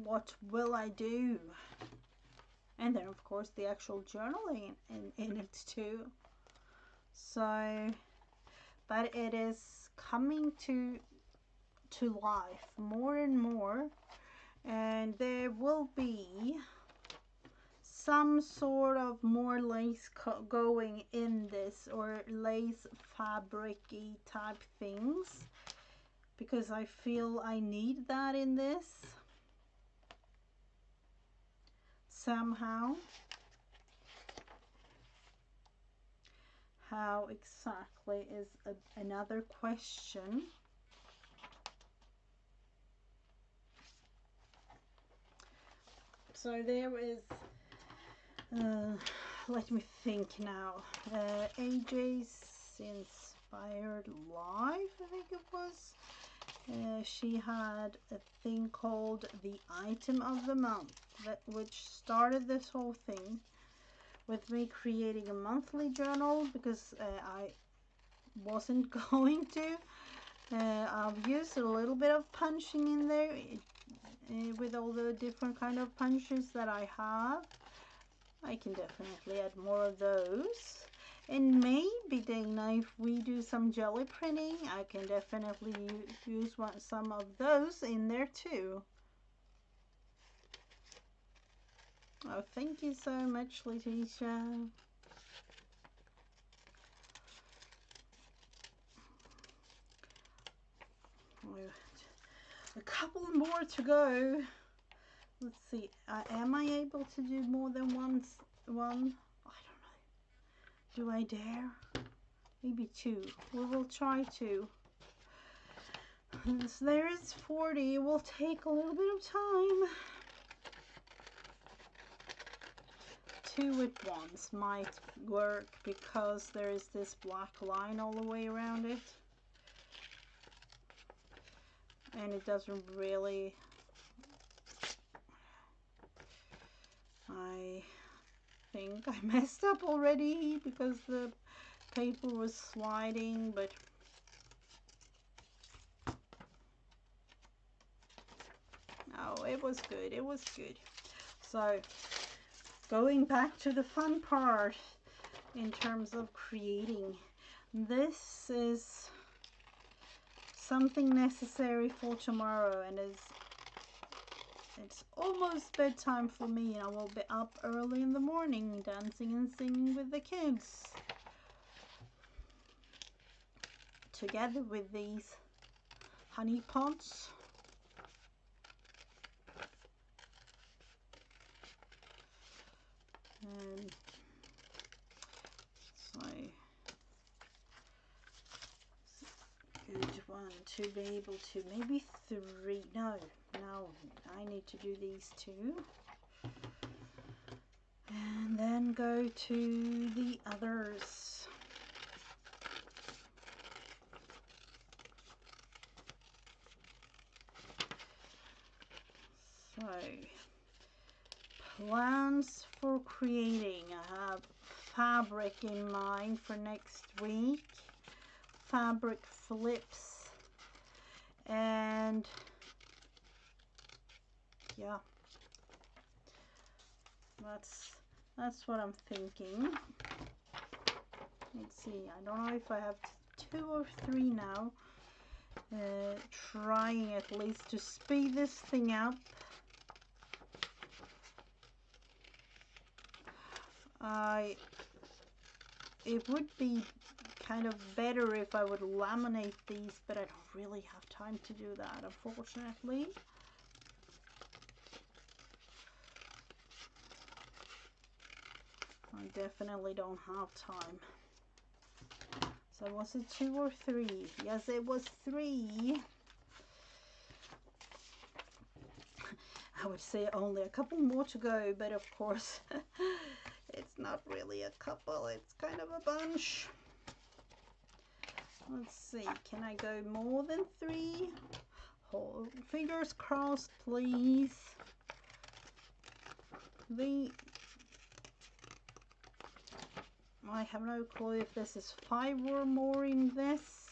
what will I do? And then of course the actual journaling in it too. So, but it is coming to life more and more, and there will be some sort of more lace going in this, or lace fabric-y type things, because I feel I need that in this somehow. How exactly is another question. So there is, let me think now, AJ's Inspired Life, I think it was. She had a thing called the Item of the Month, which started this whole thing with me creating a monthly journal, because I wasn't going to. I've used a little bit of punching in there with all the different kind of punches that I have. I can definitely add more of those. And maybe, Dana, if we do some jelly printing, I can definitely use some of those in there too. Oh, thank you so much, Letitia. A couple more to go. Let's see. Am I able to do more than one? I don't know. Do I dare? Maybe two. We will try two. So there is 40. It will take a little bit of time. Two at once might work, because there is this black line all the way around it. And it doesn't really... I think I messed up already because the paper was sliding, but oh, it was good. It was good. So, going back to the fun part in terms of creating, this is something necessary for tomorrow, and it's almost bedtime for me, and I will be up early in the morning dancing and singing with the kids, together with these honey pots. And so good one to be able to, maybe three, no, I need to do these two. And then go to the others. So, plans for creating. I have fabric in mind for next week. Fabric flips. And yeah, that's what I'm thinking. Let's see, I don't know if I have 2 or 3 now. Trying at least to speed this thing up. It would be kind of better if I would laminate these, but I don't really have time to do that, unfortunately. I definitely don't have time. So was it 2 or 3? Yes, it was 3. I would say only a couple more to go, but of course it's not really a couple, it's kind of a bunch. Let's see, can I go more than 3? Hold, fingers crossed, please. I have no clue if this is 5 or more in this.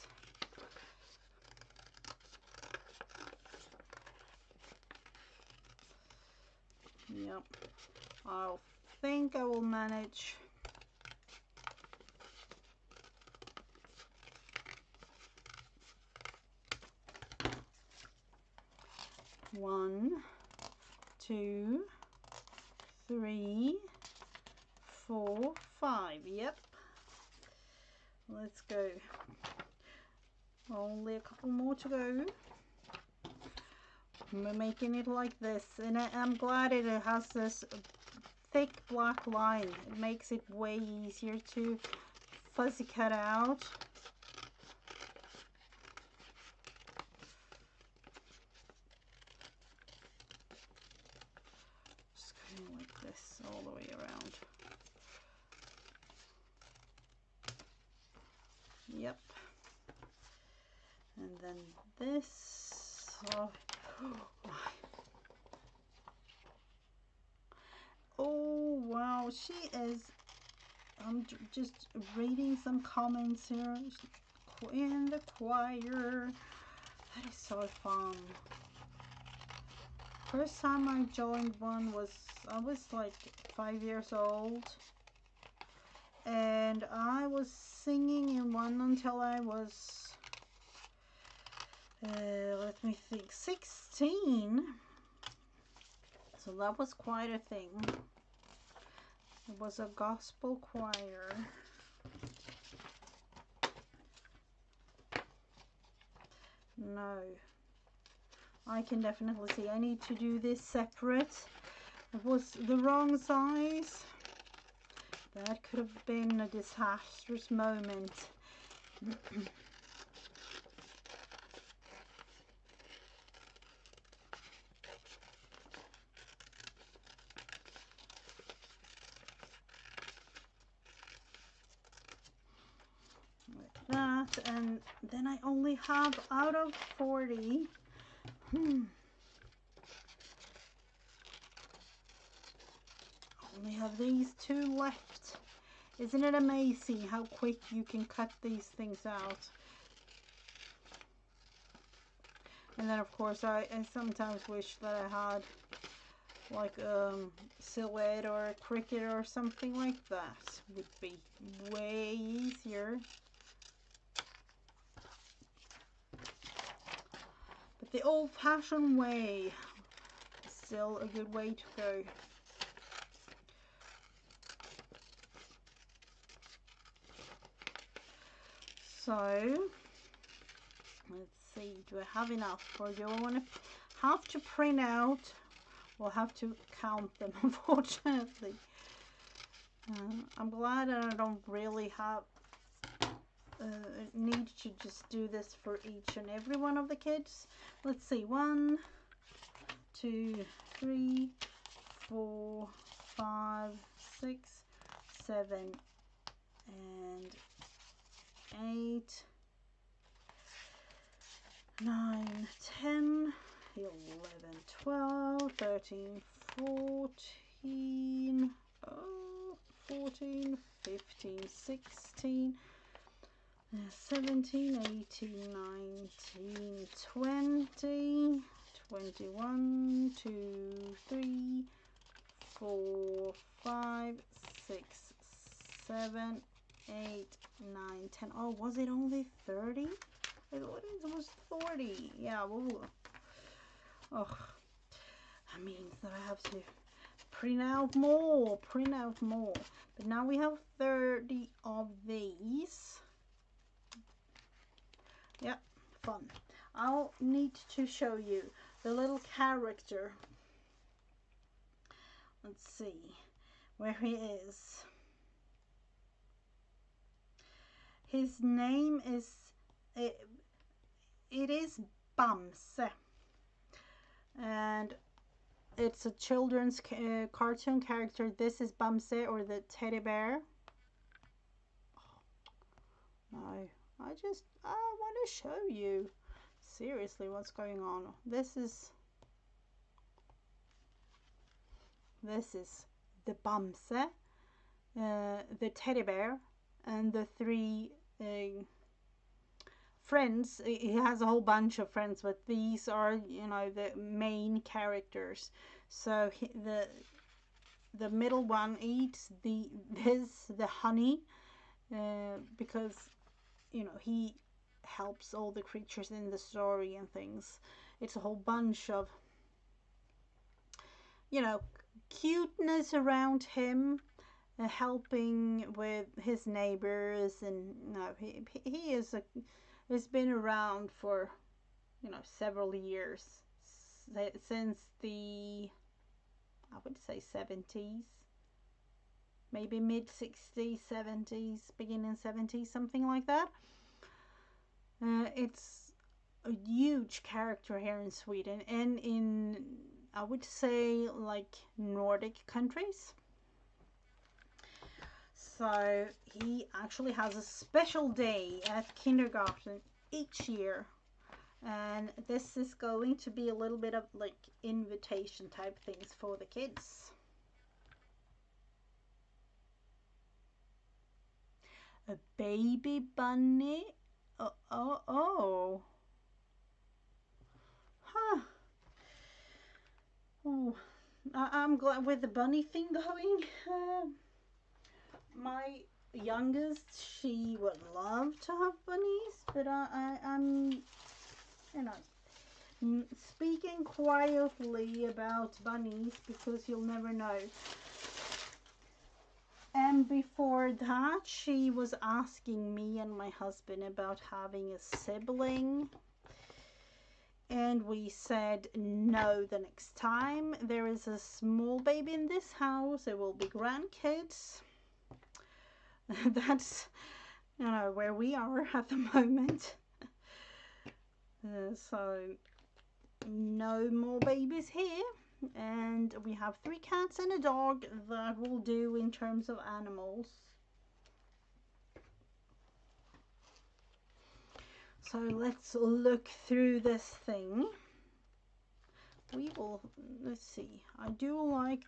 Yep, I think I will manage. One, 2, 3, 4, 5. Yep. Let's go. Only a couple more to go. We're making it like this, and I'm glad it has this thick black line. It makes it way easier to fuzzy cut out. Just going like this all the way around. Yep. And then this. Oh wow, she is. I'm just reading some comments here in the choir. That is so fun. First time I joined one I was like 5 years old, and I was singing in one until I was let me think, 16. So that was quite a thing. It was a gospel choir. No, I can definitely see I need to do this separate. It was the wrong size. That could have been a disastrous moment. That, and then I only have out of 40. Only have these 2 left. Isn't it amazing how quick you can cut these things out? And then of course I sometimes wish that I had like silhouette or a cricket or something like that. Would be way easier. But the old-fashioned way is still a good way to go. So let's see, do I have enough, or do I want to have to print out? We'll have to count them, unfortunately. I'm glad that I don't really have need to just do this for each and every one of the kids. Let's see, 1, 2, 3, 4, 5, 6, 7, and 8, 9, 10, 11, 12, 13, 14, 14, 15, 16, 17, 18, 19, 20, 21, 2, 3, 4, 5, 6, 7, 8, 9, 10. Oh, was it only 30? I thought it was 40. Yeah, well, oh, that means that I have to print out more. But now we have 30 of these. Yep, fun. I'll need to show you the little character. Let's see where he is. His name is, it is Bamse. And it's a children's cartoon character. This is Bamse, or the teddy bear. No, I want to show you seriously what's going on. This is the Bamse, the teddy bear, and the three friends. He has a whole bunch of friends, but these are, you know, the main characters. So the middle one eats the honey, because, you know, he helps all the creatures in the story and things. It's a whole bunch of, you know, cuteness around him, helping with his neighbors, and no, he is a has been around for, you know, several years, since the, I would say, 70s, maybe mid 60s, 70s, beginning 70s, something like that. It's a huge character here in Sweden and in, I would say, like Nordic countries. So he actually has a special day at kindergarten each year. And this is going to be a little bit of like invitation type things for the kids. A baby bunny? Oh. Huh. Oh, I'm glad with the bunny thing going. My youngest, she would love to have bunnies, but I'm, you know, speaking quietly about bunnies because you'll never know. And before that, she was asking me and my husband about having a sibling. And we said no the next time there is a small baby in this house. There will be grandkids. That's, you know, where we are at the moment. So no more babies here. And we have 3 cats and a dog. That will do in terms of animals. So let's look through this thing. We will, let's see. I do like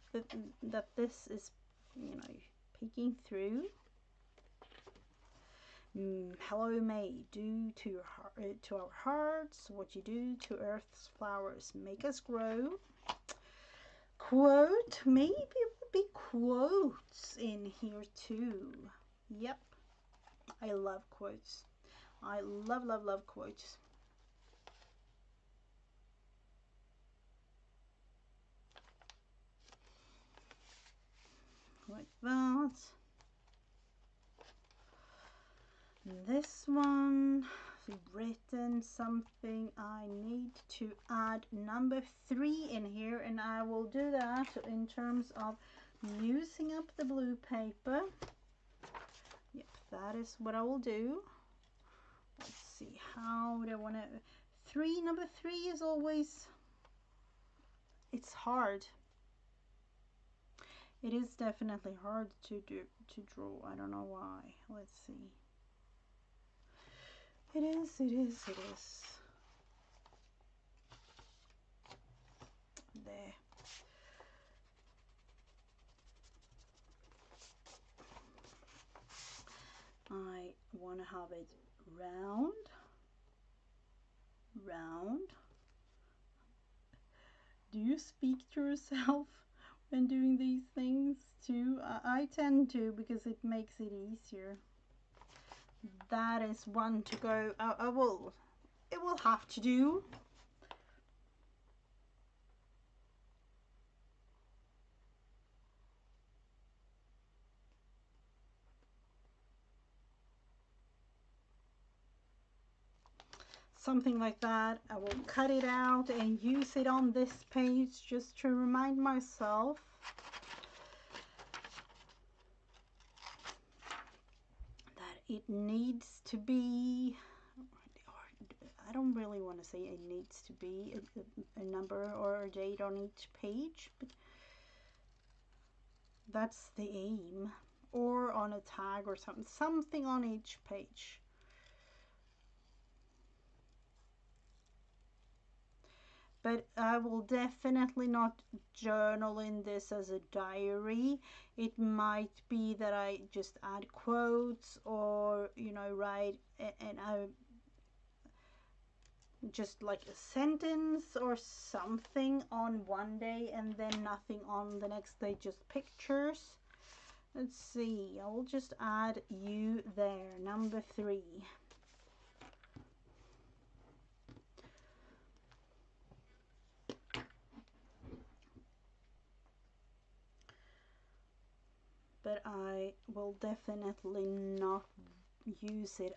that this is, you know, peeking through. Hello, May. Do to our hearts what you do to Earth's flowers. Make us grow. Quote. Maybe it would be quotes in here too. Yep. I love quotes. I love quotes. Like that. This one, written something. I need to add number 3 in here, and I will do that in terms of using up the blue paper. Yep, that is what I will do. Let's see, how do I want to, number 3 is always, it's hard. It is definitely hard to draw. I don't know why. Let's see. It is. There. I want to have it round. Do you speak to yourself when doing these things too? I tend to, because it makes it easier. that is one to go. It will have to do. Something like that. I will cut it out and use it on this page just to remind myself that it needs to be, I don't really want to say it needs to be a number or a date on each page, but that's the aim. Or on a tag or something on each page. But I will definitely not journal in this as a diary. It might be that I just add quotes or, you know, write and I just like a sentence or something on one day and then nothing on the next day, just pictures. Let's see, I'll just add you there, number 3. But I will definitely not use it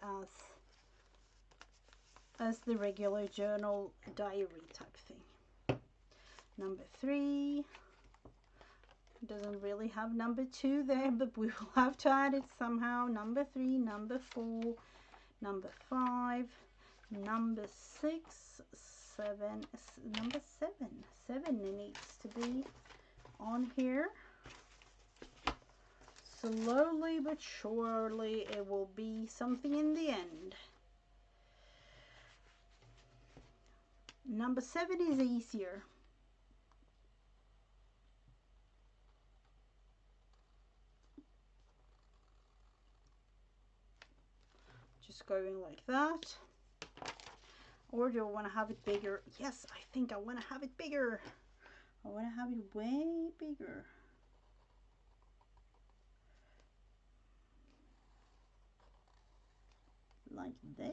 as the regular journal diary type thing. Number 3 doesn't really have number 2 there, but we will have to add it somehow. Number 3, number 4, number 5, number 6, 7, number 7. 7 needs to be on here. Slowly but surely it will be something in the end. Number 7 is easier. Just going like that. Or do I want to have it bigger? Yes, I think I want to have it bigger. I want to have it way bigger. Like this.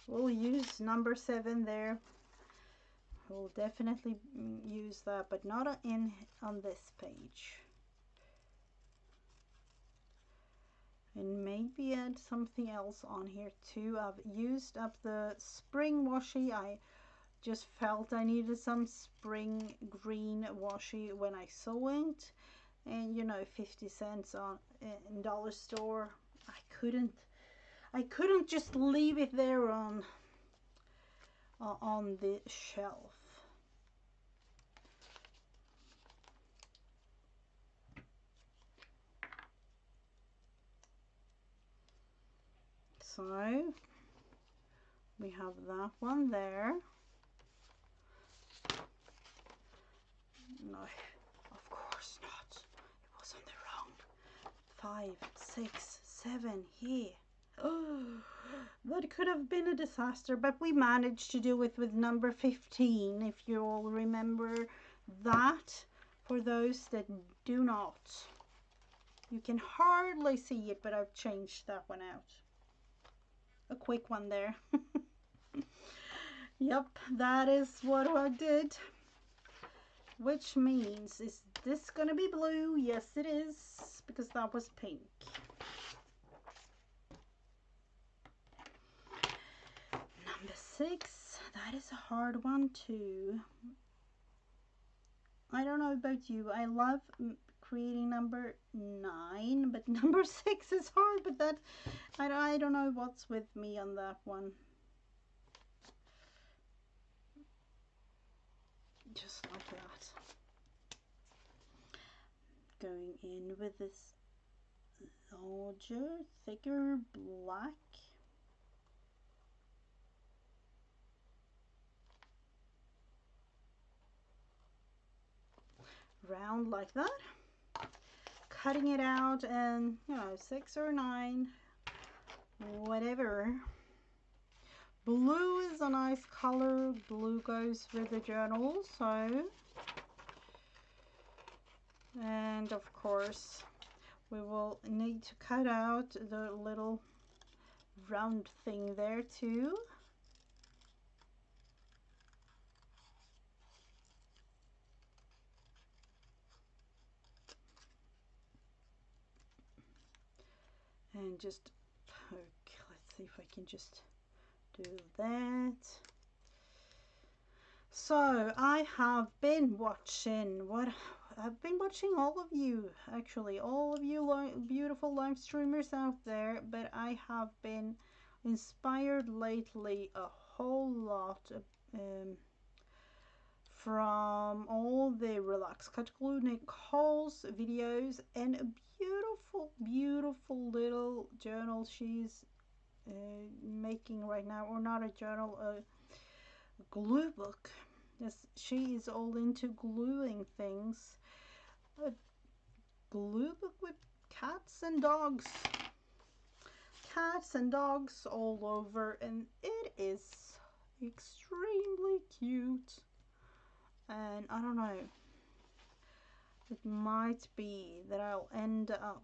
We'll use number 7 there. We'll definitely use that, but not on this page. And maybe add something else on here too. I've used up the spring washi. I just felt I needed some spring green washi when I saw it. And you know, 50 cents in dollar store. I couldn't just leave it there on the shelf. So we have that one there. No, of course not. It was on the wrong. 5, 6, 7 here. Oh, that could have been a disaster, but we managed to do it with number 15, if you all remember that. For those that do not, you can hardly see it, but I've changed that one out. A quick one there. Yep, that is what I did. Which means, is this gonna be blue? Yes, it is, because that was pink. Number 6, that is a hard one too. I don't know about you. I love creating number 9, but number 6 is hard, but that, I don't know what's with me on that one. Just like that. Going in with this larger, thicker black. Round like that. Cutting it out, and you know, 6 or 9, whatever. Blue is a nice color. Blue goes with the journal, so And of course we will need to cut out the little round thing there too. And just, okay, let's see if I can just do that. So I have been watching I've been watching all of you, actually, all of you beautiful live streamers out there, but I have been inspired lately a whole lot from all the Relax Cut Glue Nicole's videos, and a beautiful, beautiful little journal she's making right now, or not a journal, a glue book. Yes, she is all into gluing things. A glue book with cats and dogs. Cats and dogs all over, and it is extremely cute. And I don't know, it might be that I'll end up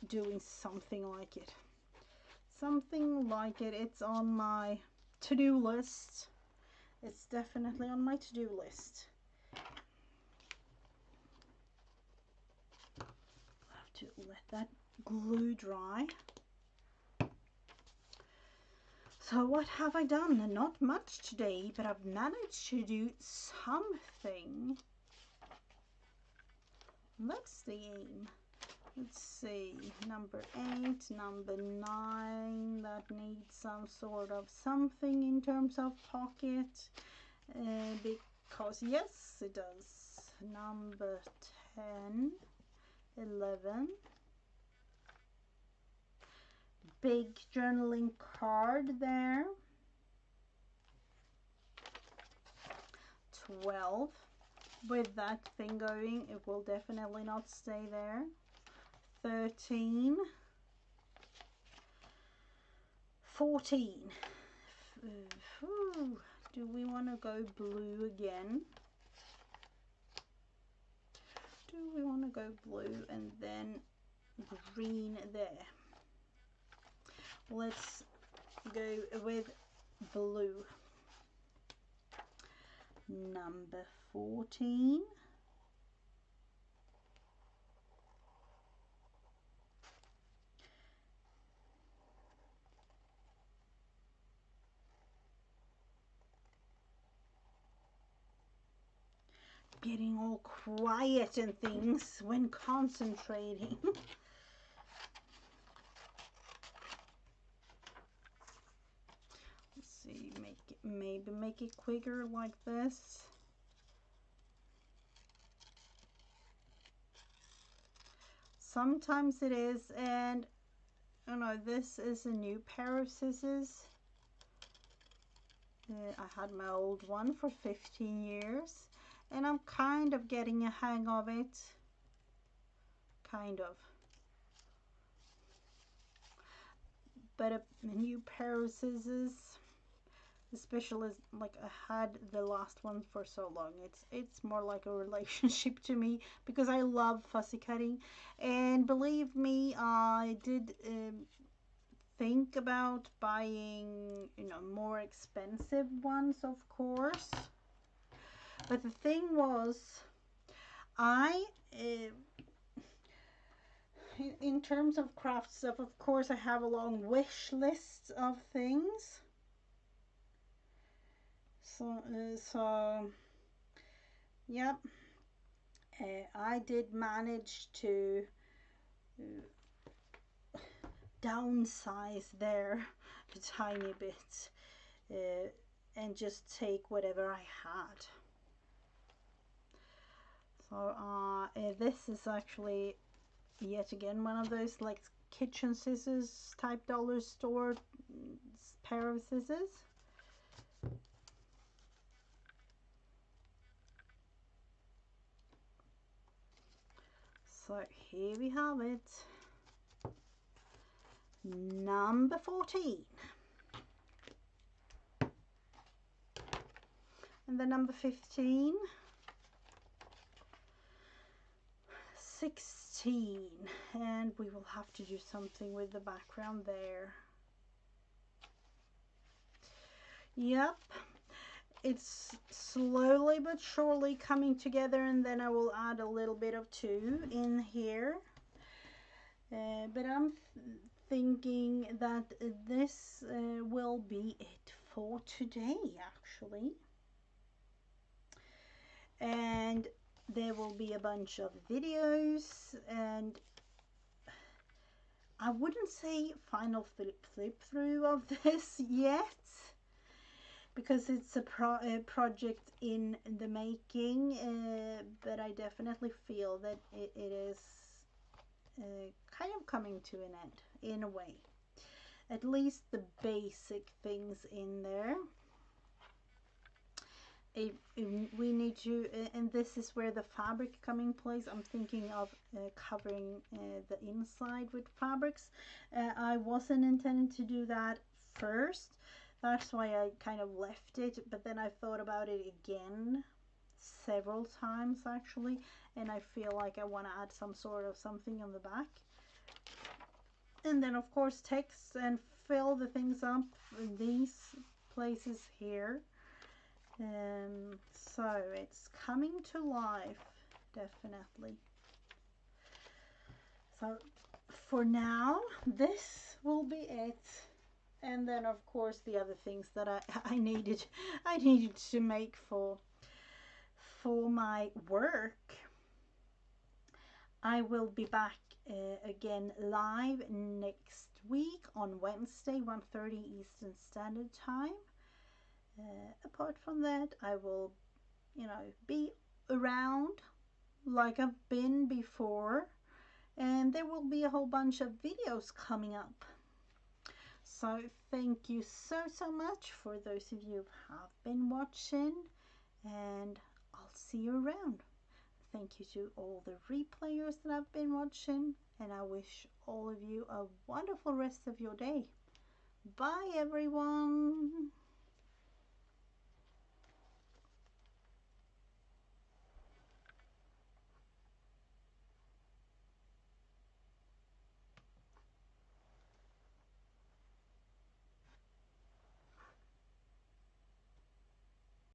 doing something like it. Something like it. It's on my to-do list. It's definitely on my to-do list. I have to let that glue dry. So what have I done? Not much today, but I've managed to do something. That's the aim. Let's see, number 8, number 9, that needs some sort of something in terms of pocket, because yes, it does. Number 10, 11, big journaling card there. 12, with that thing going, it will definitely not stay there. 13, 14. Do we want to go blue again? Do we want to go blue and then green there? Let's go with blue. Number 14. Getting all quiet and things when concentrating. Let's see, maybe make it quicker like this. Sometimes it is, and you know, this is a new pair of scissors. I had my old one for 15 years. And I'm kind of getting a hang of it. Kind of. But a new pair of scissors, especially like I had the last one for so long. It's more like a relationship to me because I love fussy cutting. And believe me, I did think about buying, you know, more expensive ones, of course. But the thing was, in terms of craft stuff, of course, I have a long wish list of things. So yep, I did manage to downsize there a tiny bit and just take whatever I had. So this is actually yet again one of those like kitchen scissors type dollar store pair of scissors. So here we have it, number 14. And then number 15, 16, and we will have to do something with the background there. Yep, it's slowly but surely coming together, and then I will add a little bit of 2 in here. But I'm thinking that this will be it for today, actually. And there will be a bunch of videos, and I wouldn't say final flip through of this yet, because it's a project in the making, but I definitely feel that it is kind of coming to an end in a way. At least the basic things in there. We need to, and this is where the fabric coming in place. I'm thinking of covering the inside with fabrics. I wasn't intending to do that first. That's why I kind of left it, but then I thought about it again several times actually, and I feel like I want to add some sort of something on the back. And then of course text and fill the things up in these places here. So it's coming to life, definitely. So for now, this will be it. And then of course the other things that I needed to make for my work. I will be back again live next week on Wednesday, 1:30 Eastern Standard Time. Apart from that, I will, be around like I've been before, and there will be a whole bunch of videos coming up. So thank you so much for those of you who have been watching, and I'll see you around. Thank you to all the replayers that have been watching, and I wish all of you a wonderful rest of your day. Bye everyone.